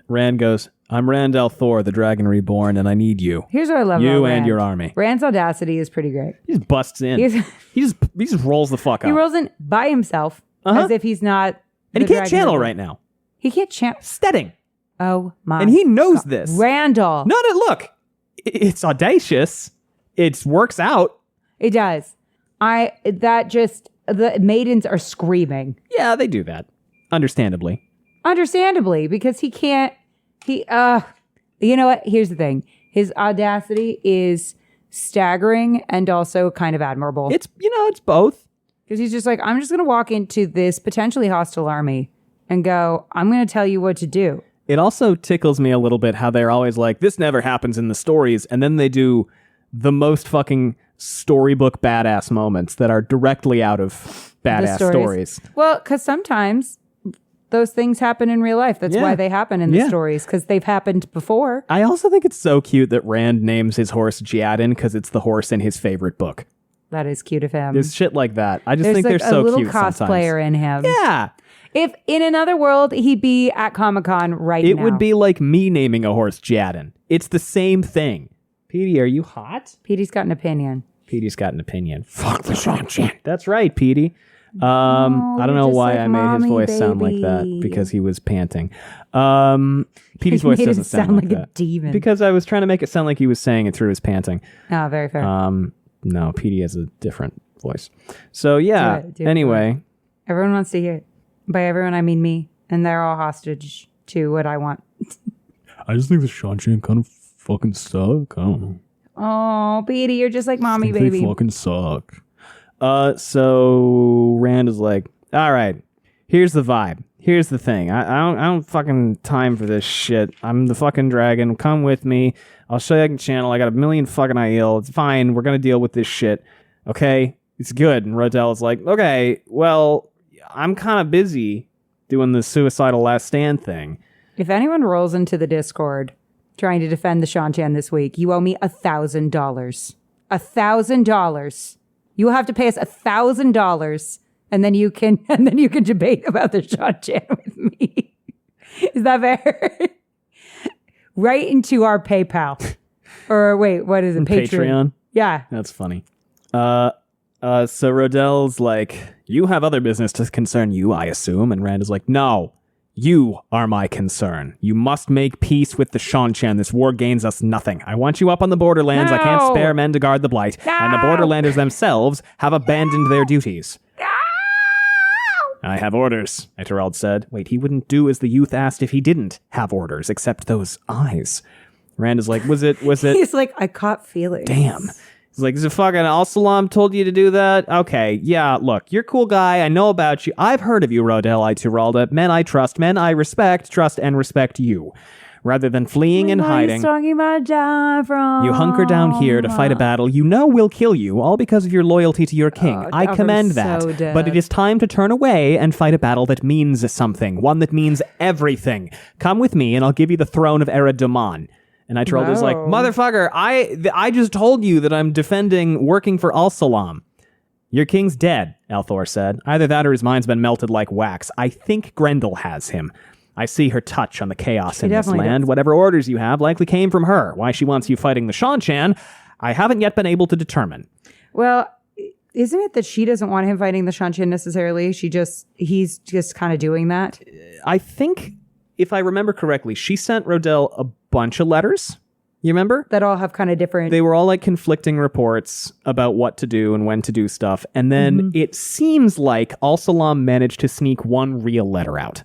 A: Rand goes, "I'm Rand al'Thor, the Dragon Reborn, and I need you.
B: Here's what I love
A: you
B: about
A: and
B: Rand.
A: your army."
B: Rand's audacity is pretty great.
A: He just busts in. He just rolls the fuck out.
B: He rolls in by himself as if he's not.
A: And he can't channel right now.
B: He can't channel.
A: Steading.
B: Oh my!
A: And he knows
B: God.
A: this.
B: Randall.
A: No, look. It's audacious. It works out.
B: It does. The maidens are screaming.
A: Yeah, they do that. Understandably,
B: because he can't. You know what? Here's the thing. His audacity is staggering and also kind of admirable.
A: It's both.
B: Because he's just like, I'm just going to walk into this potentially hostile army and go, I'm going to tell you what to do.
A: It also tickles me a little bit how they're always like, this never happens in the stories. And then they do the most fucking storybook badass moments that are directly out of badass stories.
B: Well, because sometimes those things happen in real life. That's why they happen in the stories, because they've happened before.
A: I also think it's so cute that Rand names his horse Ch10 because it's the horse in his favorite book.
B: That is cute of him.
A: There's shit like that. I just think they're so cute sometimes.
B: There's a little cosplayer in him.
A: Yeah.
B: If in another world, he'd be at Comic-Con now.
A: It would be like me naming a horse Ch10. It's the same thing. Petey, are you hot?
B: Petey's got an opinion.
A: Fuck the Shan. That's right, Petey. I don't know why I made his voice sound like that, because he was panting. Petey's voice doesn't sound like that.
B: A demon.
A: Because I was trying to make it sound like he was saying it through his panting.
B: Oh, very fair.
A: No, Petey has a different voice. So yeah, anyway.
B: Everyone wants to hear it. By everyone, I mean me. And they're all hostage to what I want.
A: I just think the Shan kind of fucking suck. I don't know.
B: Oh, Petey, you're just like mommy, baby.
A: They fucking suck. So Rand is like, all right, here's the vibe. Here's the thing. I don't fucking time for this shit. I'm the fucking dragon. Come with me. I'll show you I can channel. I got a million fucking IL. It's fine. We're going to deal with this shit. Okay? It's good. And Rodel is like, okay, well, I'm kind of busy doing the suicidal last stand thing.
B: If anyone rolls into the Discord trying to defend the Shan this week, you owe me $1,000. $1,000. You will have to pay us $1,000, and then you can debate about the Shan with me. Is that fair? Right into our PayPal. Or wait, what is it?
A: Patreon?
B: Yeah.
A: That's funny. So Rodel's like, you have other business to concern you, I assume. And Rand is like, no, you are my concern. You must make peace with the Shan. This war gains us nothing. I want you up on the borderlands.
B: No.
A: I can't spare men to guard the blight.
B: No.
A: And the borderlanders themselves have abandoned their duties.
B: No.
A: I have orders, Eterald said. Wait, he wouldn't do as the youth asked if he didn't have orders, except those eyes. Rand is like, was it?
B: He's like, I caught feelings.
A: Damn. He's like, is it fucking Al-Salam told you to do that? Okay, yeah, look, you're a cool guy. I know about you. I've heard of you, Rodel I Turalda. Men I trust, men I respect, trust and respect you. Rather than fleeing and hiding, you hunker down here to fight a battle you know will kill you, all because of your loyalty to your king. I commend that.
B: So
A: but it is time to turn away and fight a battle that means something, one that means everything. Come with me and I'll give you the throne of Erad Doman. And Ituralda's like, motherfucker, I just told you that I'm defending working for Al-Salam. Your king's dead, Althor said. Either that or his mind's been melted like wax. I think Grendel has him. I see her touch on the chaos in this land. Does. Whatever orders you have likely came from her. Why she wants you fighting the Seanchan, I haven't yet been able to determine.
B: Well, isn't it that she doesn't want him fighting the Seanchan necessarily? He's just kind of doing that?
A: I think, if I remember correctly, she sent Rodel a bunch of letters. You remember?
B: That all have kind of different...
A: They were all like conflicting reports about what to do and when to do stuff. And then it seems like Al-Salam managed to sneak one real letter out.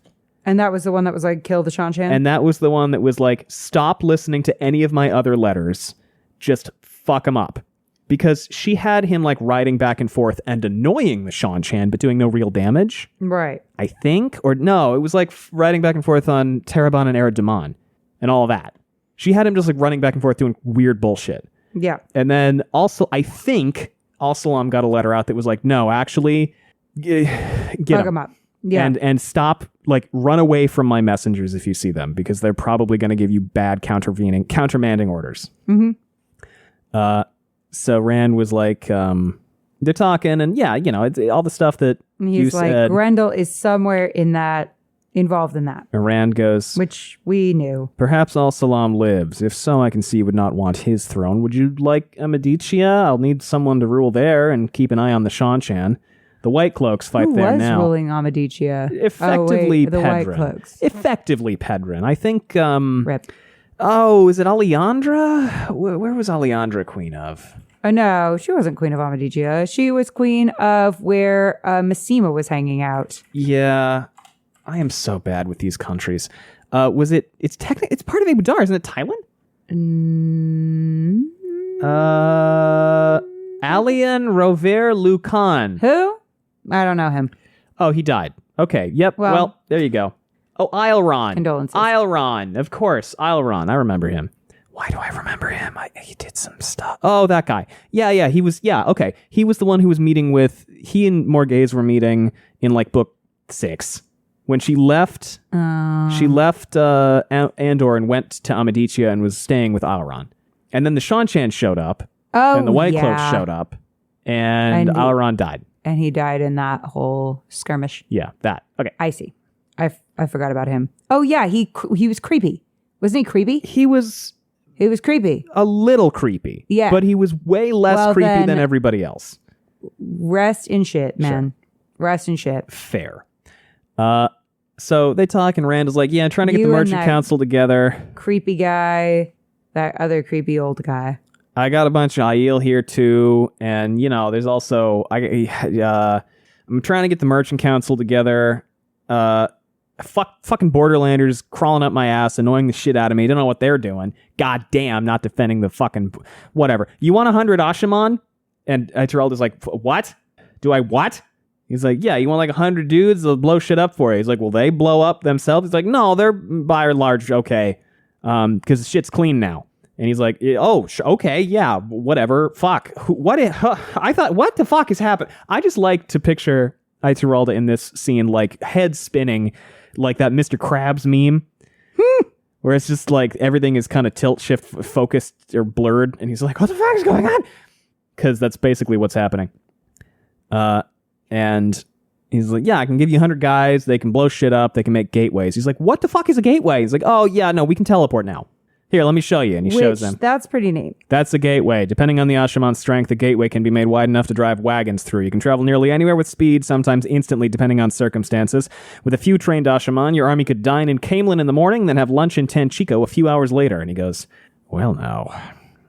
B: And that was the one that was like, kill the Seanchan?
A: And that was the one that was like, stop listening to any of my other letters. Just fuck him up. Because she had him like riding back and forth and annoying the Seanchan, but doing no real damage.
B: Right.
A: I think. Or no, it was like riding back and forth on Terabon and Erad Daman and all of that. She had him just like running back and forth doing weird bullshit.
B: Yeah.
A: And then also, I think Al-Salam got a letter out that was like, no, actually, get him up. Yeah. And stop, like, run away from my messengers if you see them, because they're probably going to give you bad countermanding orders. Mm-hmm. So Rand was like, they're talking, and yeah, you know, it's all the stuff that you said. He's like,
B: Grendel is somewhere involved in that.
A: And Rand goes,
B: which we knew.
A: Perhaps Al-Salam lives. If so, I can see you would not want his throne. Would you like Amadicia? I'll need someone to rule there and keep an eye on the Seanchan. The White Cloaks fight there now.
B: Who was ruling Amadicia?
A: Effectively,
B: the
A: Pedron.
B: White Cloaks.
A: Effectively, Pedron. I think.
B: Rip.
A: Oh, is it Alejandra? Where was Alejandra queen of?
B: Oh no, she wasn't queen of Amadicia. She was queen of where Massima was hanging out.
A: Yeah, I am so bad with these countries. Was it? It's part of Abu Dar, isn't it? Thailand. Alian Rover Lucan.
B: Who? I don't know him.
A: Oh, he died. Okay. Yep. Well, there you go. Oh, Eilron.
B: Condolences.
A: Eilron. Of course. Eilron. I remember him. Why do I remember him? He did some stuff. Oh, that guy. Yeah. He was, okay. He was the one who was meeting with, he and Morghese were meeting in like book 6. When she left, Andor and went to Amadicia and was staying with Eilron. And then the Seanchan showed up.
B: Oh,
A: and the White Cloaks showed up. And Eilron died.
B: And he died in that whole skirmish.
A: Yeah, that. Okay.
B: I see. I forgot about him. Oh, yeah, he was creepy. Wasn't he creepy?
A: He was
B: creepy.
A: A little creepy.
B: Yeah.
A: But he was way less creepy than everybody else.
B: Rest in shit, man. Sure. Rest in shit.
A: Fair. So they talk and Rand is like, yeah, trying to get the merchant council together.
B: Creepy guy. That other creepy old guy.
A: I got a bunch of Aiel here too, and you know, there's also I'm trying to get the merchant council together. Fucking Borderlanders crawling up my ass, annoying the shit out of me. Don't know what they're doing. God damn, not defending the fucking whatever. You want 100 Ashaman? And Ituralda's like, what? Do I what? He's like, yeah, you want like 100 dudes? They'll blow shit up for you. He's like, will they blow up themselves? He's like, no, they're by and large okay, because shit's clean now. And he's like, oh, okay, yeah, whatever, fuck. I thought, what the fuck has happened? I just like to picture Ituralda in this scene, like, head spinning, like that Mr. Krabs meme, where it's just like everything is kind of tilt-shift focused or blurred, and he's like, what the fuck is going on? Because that's basically what's happening. And he's like, yeah, I can give you 100 guys, they can blow shit up, they can make gateways. He's like, what the fuck is a gateway? He's like, oh, yeah, no, we can teleport now. Here, let me show you. And he shows them.
B: That's pretty neat.
A: That's a gateway. Depending on the Ashaman's strength, the gateway can be made wide enough to drive wagons through. You can travel nearly anywhere with speed, sometimes instantly, depending on circumstances. With a few trained Ashaman, your army could dine in Camelin in the morning, then have lunch in Tanchico a few hours later. And he goes, well, now,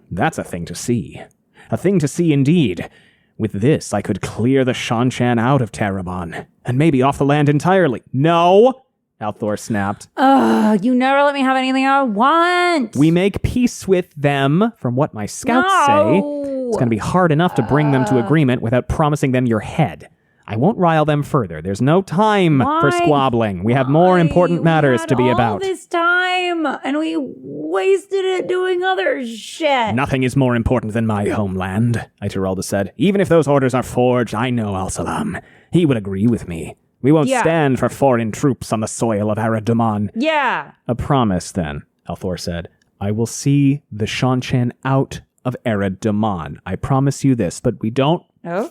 A: that's a thing to see. A thing to see indeed. With this, I could clear the Seanchan out of Terabon, and maybe off the land entirely. No! Althor snapped.
B: Ugh, you never let me have anything I want.
A: We make peace with them, from what my scouts say. It's going to be hard enough to bring them to agreement without promising them your head. I won't rile them further. There's no time for squabbling. We have more important matters to be about.
B: We had all this time, and we wasted it doing other shit.
A: Nothing is more important than my homeland, Ituralda said. Even if those orders are forged, I know Al-Salam. He would agree with me. We won't stand for foreign troops on the soil of Arad-Daman.
B: Yeah.
A: A promise, then, Althor said. I will see the Ch10 out of Arad-Daman. I promise you this, but we don't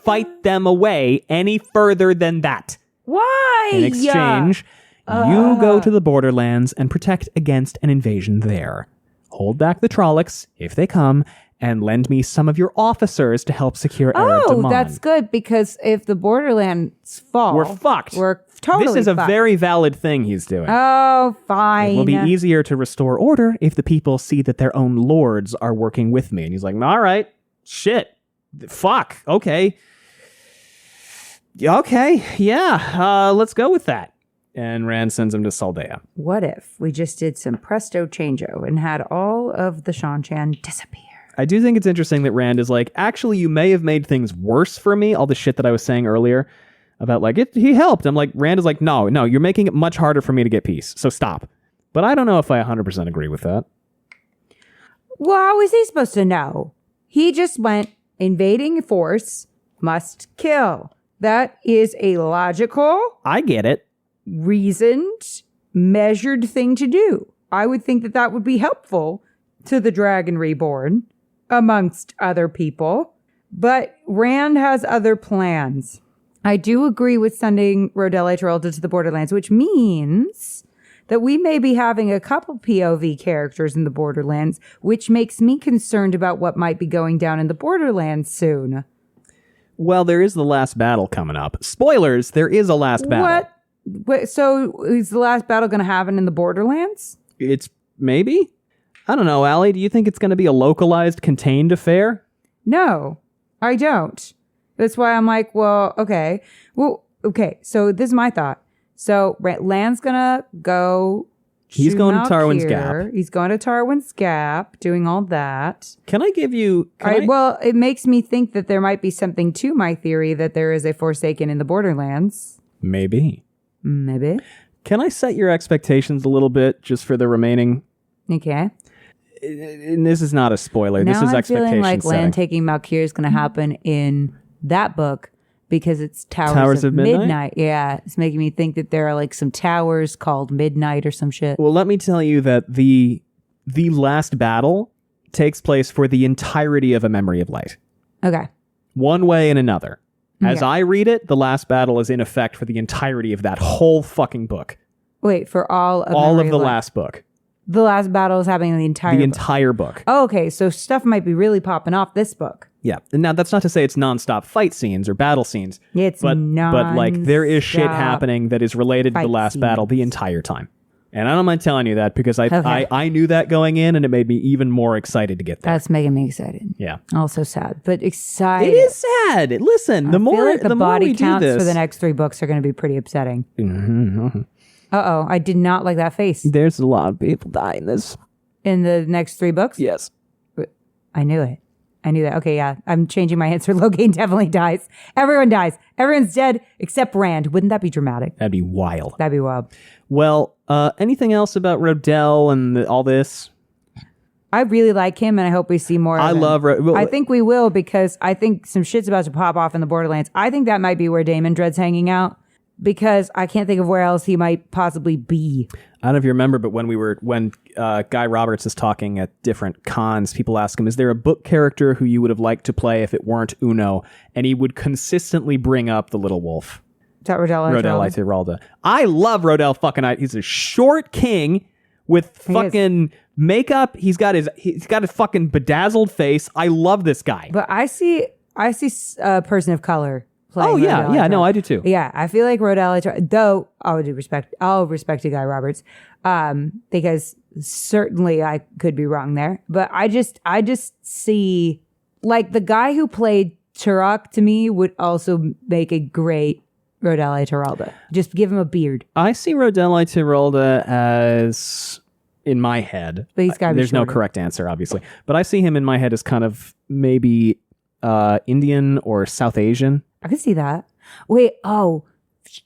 A: fight them away any further than that.
B: Why?
A: In exchange, you go to the borderlands and protect against an invasion there. Hold back the Trollocs, if they come, and lend me some of your officers to help secure Arad-Daman.
B: Oh, that's good, because if the borderlands fall...
A: We're fucked.
B: We're totally
A: This is a
B: fucked.
A: very valid thing he's doing.
B: Oh, fine.
A: It will be easier to restore order if the people see that their own lords are working with me. And he's like, all right, shit. Fuck. Okay. Okay. Yeah. Let's go with that. And Rand sends him to Saldea.
B: What if we just did some presto changeo and had all of the Ch10 disappear?
A: I do think it's interesting that Rand is like, actually, you may have made things worse for me. All the shit that I was saying earlier about like, he helped. I'm like, Rand is like, no, you're making it much harder for me to get peace. So stop. But I don't know if I 100% agree with that.
B: Well, how is he supposed to know? He just went, invading force must kill. That is a logical,
A: I get it.
B: reasoned, measured thing to do. I would think that that would be helpful to the Dragon Reborn, amongst other people. But Rand has other plans. I do agree with sending Rodel Ituralda to the Borderlands, which means that we may be having a couple POV characters in the Borderlands, which makes me concerned about what might be going down in the Borderlands soon.
A: Well, there is the last battle coming up. Spoilers, there is a last battle.
B: What? So is the last battle going to happen in the Borderlands?
A: It's maybe? I don't know, Allie. Do you think it's going to be a localized, contained affair?
B: No, I don't. That's why I'm like, well, okay. Well, okay. So this is my thought. So Land's going to go.
A: He's going to Tarwin's Gap.
B: He's going to Tarwin's Gap, doing all that.
A: Can I give you...
B: Well, it makes me think that there might be something to my theory that there is a Forsaken in the Borderlands.
A: Maybe.
B: Maybe.
A: Can I set your expectations a little bit just for the remaining...
B: Okay.
A: And this is not a spoiler.
B: Now
A: this is
B: I'm
A: expectation
B: feeling like
A: setting.
B: Land taking Malkir is going to happen in that book because it's Towers of Midnight. Yeah, it's making me think that there are like some towers called Midnight or some shit.
A: Well, let me tell you that the last battle takes place for the entirety of A Memory of Light.
B: Okay.
A: One way and another. As
B: Okay.
A: I read it, the last battle is in effect for the entirety of that whole fucking book.
B: Wait, for all of
A: All of the
B: Light.
A: last book.
B: The last battle is happening in the entire
A: The
B: book.
A: entire book.
B: Oh, okay, so stuff might be really popping off this book.
A: Yeah. And now that's not to say it's nonstop fight scenes or battle scenes.
B: It's
A: but like there is shit
B: non-stop
A: happening that is related to the
B: fight
A: last battle the
B: scenes.
A: entire time. And I don't mind telling you that because
B: Okay.
A: I knew that going in and it made me even more excited to get there.
B: That's making me excited.
A: Yeah.
B: Also sad, but excited.
A: It is sad. Listen, the
B: I
A: more
B: feel like the
A: more
B: body
A: we do
B: counts
A: this,
B: for the next 3 books are going to be pretty upsetting. Uh-oh, I did not like that face.
A: there's a lot of people dying in this.
B: In the next 3 books?
A: Yes.
B: I knew it. I knew that. Okay, yeah. I'm changing my answer. Logain definitely dies. Everyone dies. Everyone's dead except Rand. Wouldn't that be dramatic?
A: That'd be wild.
B: That'd be wild.
A: Well, anything else about Rodel and all this?
B: I really like him, and I hope we see more of him.
A: Well,
B: I think we will, because I think some shit's about to pop off in the Borderlands. I think that might be where Damon Dread's hanging out, because I can't think of where else he might possibly be.
A: I don't know if you remember, but when Guy Roberts is talking at different cons, people ask him, is there a book character who you would have liked to play if it weren't Uno? And he would consistently bring up the Little Wolf.
B: Is that Rodel?
A: Rodel Ituralda. I love Rodel fucking He's a short king with fucking makeup. He's got his fucking bedazzled face. I love this guy.
B: But I see a person of color playing.
A: Oh yeah,
B: Rodel
A: yeah,
B: Ituralda.
A: no, I do too.
B: Yeah, I feel like Rodel, though I'll respect to Guy Roberts, because certainly I could be wrong there. But I just see, like, the guy who played Turok to me would also make a great Rodel Tiralda. Just give him a beard.
A: I see Rodel Tiralda as, in my head,
B: But he's gotta be
A: there's no
B: shorter.
A: correct answer, obviously, but I see him in my head as kind of maybe Indian or South Asian.
B: I can see that. Wait, oh,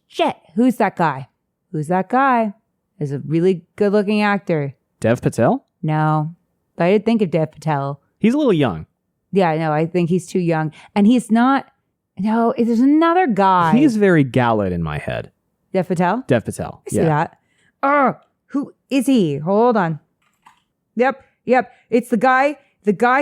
B: shit. Who's that guy? Who's that guy? Is a really good-looking actor.
A: Dev Patel?
B: No. I didn't think of Dev Patel.
A: He's a little young.
B: Yeah, no, I think he's too young. And he's not... No, there's another guy.
A: He's very Galad in my head.
B: Dev Patel?
A: Dev Patel.
B: I see that. Oh, who is he? Hold on. Yep. It's the guy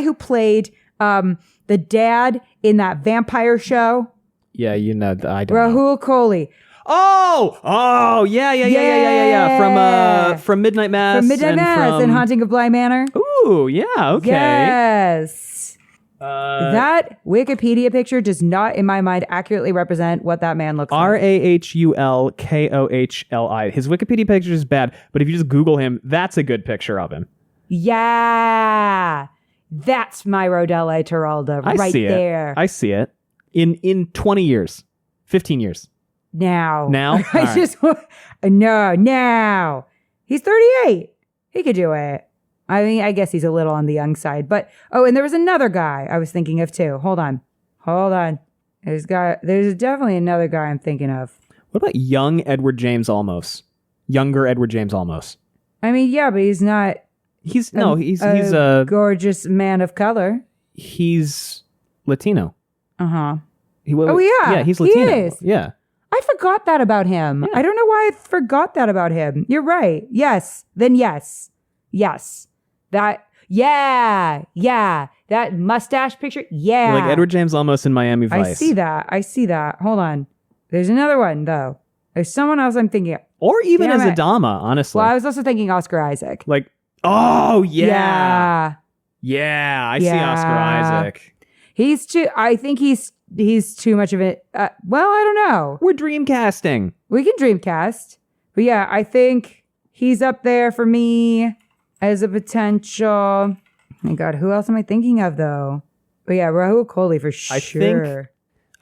B: who played the dad in that vampire show.
A: Yeah, you know, I don't know.
B: Rahul Kohli.
A: Oh, yeah. From Midnight Mass.
B: From Midnight Mass and Haunting of Bly Manor.
A: Ooh, yeah, okay.
B: Yes. That Wikipedia picture does not, in my mind, accurately represent what that man looks like.
A: Rahulkohli. His Wikipedia picture is bad, but if you just Google him, that's a good picture of him.
B: Yeah. That's my Rodel Tiralda right there.
A: I see it. In 20 years. 15 years.
B: Now.
A: All
B: Now. He's 38. He could do it. I mean, I guess he's a little on the young side. But, and there was another guy I was thinking of too. Hold on. There's definitely another guy I'm thinking of.
A: What about young Edward James Olmos? Younger Edward James Olmos.
B: I mean, yeah, but he's not...
A: He's a
B: gorgeous man of color.
A: He's Latino.
B: Uh-huh.
A: Yeah, he's Latino.
B: He is.
A: Yeah.
B: I forgot that about him.
A: Yeah.
B: I don't know why I forgot that about him. You're right. Yes. Then yes. That, yeah. That mustache picture, yeah.
A: Like Edward James Olmos in Miami Vice.
B: I see that. Hold on. There's another one, though. There's someone else I'm thinking of.
A: Or even
B: Damn
A: as
B: it.
A: Adama, honestly.
B: Well, I was also thinking Oscar Isaac.
A: Like, oh, yeah.
B: Yeah.
A: I see Oscar Isaac.
B: I think he's too much of it. Well, I don't know.
A: We're dreamcasting.
B: We can dreamcast. But yeah, I think he's up there for me as a potential. Oh my God, who else am I thinking of though? But yeah, Rahul Kohli for sure.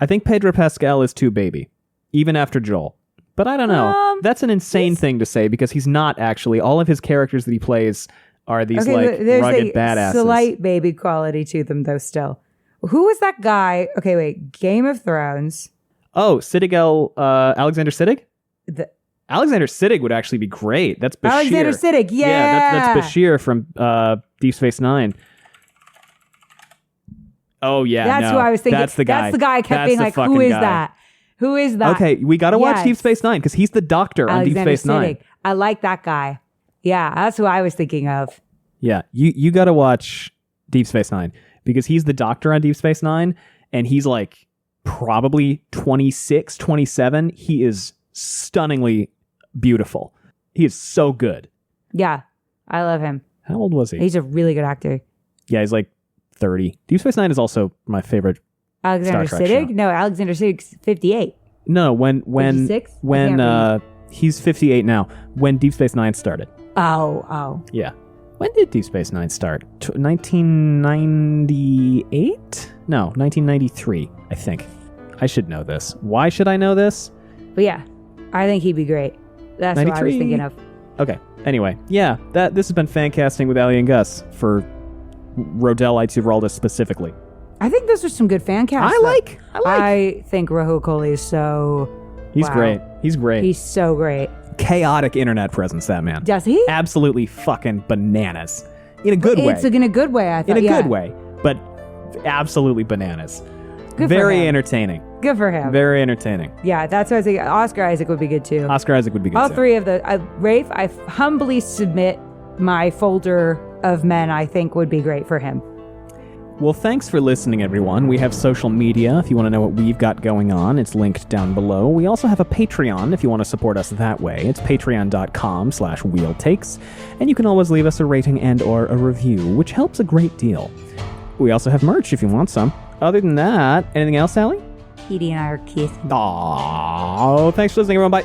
A: I think Pedro Pascal is too baby, even after Joel. But I don't know. That's an insane thing to say because he's not actually. All of his characters that he plays are these
B: there's
A: rugged
B: a
A: badasses.
B: Slight baby quality to them though still. Who was that guy? Okay, wait. Game of Thrones.
A: Oh, Alexander Siddig? Alexander Siddig would actually be great. That's Bashir.
B: Alexander Siddig, yeah.
A: Yeah, that's Bashir from Deep Space Nine. Oh, yeah,
B: That's who I was thinking.
A: That's the guy.
B: That's the guy I kept being like, who is that? Who is that?
A: Okay, we got to watch Deep Space Nine because he's the doctor on Deep Space Nine.
B: I like that guy. Yeah, that's who I was thinking of.
A: Yeah, you got to watch Deep Space Nine because he's the doctor on Deep Space Nine and he's like probably 26, 27. He is stunningly beautiful. He is so good.
B: Yeah, I love him.
A: How old was he?
B: He's a really good actor.
A: Yeah, he's like 30. Deep Space Nine is also my favorite
B: Alexander
A: Star Trek
B: Siddig?
A: show.
B: No, Alexander Siddig's 58.
A: No, when
B: 56?
A: he's 58 now. When Deep Space Nine started.
B: Oh.
A: Yeah. When did Deep Space Nine start? 1998? No, 1993, I think. I should know this. Why should I know this?
B: But yeah, I think he'd be great. That's 93? What I was thinking of.
A: Okay. Anyway, yeah, this has been Fancasting with Ali and Gus for Rodel Tiralda specifically.
B: I think those are some good fan casts. I think Rahul Kohli is so...
A: He's great. He's great.
B: He's so great.
A: Chaotic internet presence, that man.
B: Does he?
A: Absolutely fucking bananas. In a good way.
B: It's in a good way, I thought.
A: In a good way, but absolutely bananas.
B: Good
A: Very
B: for him.
A: entertaining.
B: Good for him.
A: Very entertaining.
B: Yeah, that's what I was thinking. Oscar Isaac would be good too.
A: Oscar Isaac would be good
B: All
A: too.
B: three of the... Rafe, I humbly submit my folder of men I think would be great for him.
A: Well, thanks for listening, everyone. We have social media if you want to know what we've got going on. It's linked down below. We also have a Patreon if you want to support us that way. It's patreon.com/wheeltakes. And you can always leave us a rating and or a review, which helps a great deal. We also have merch if you want some. Other than that, anything else, Allie?
B: Edie and I are kissing.
A: Aww. Thanks for listening, everyone. Bye.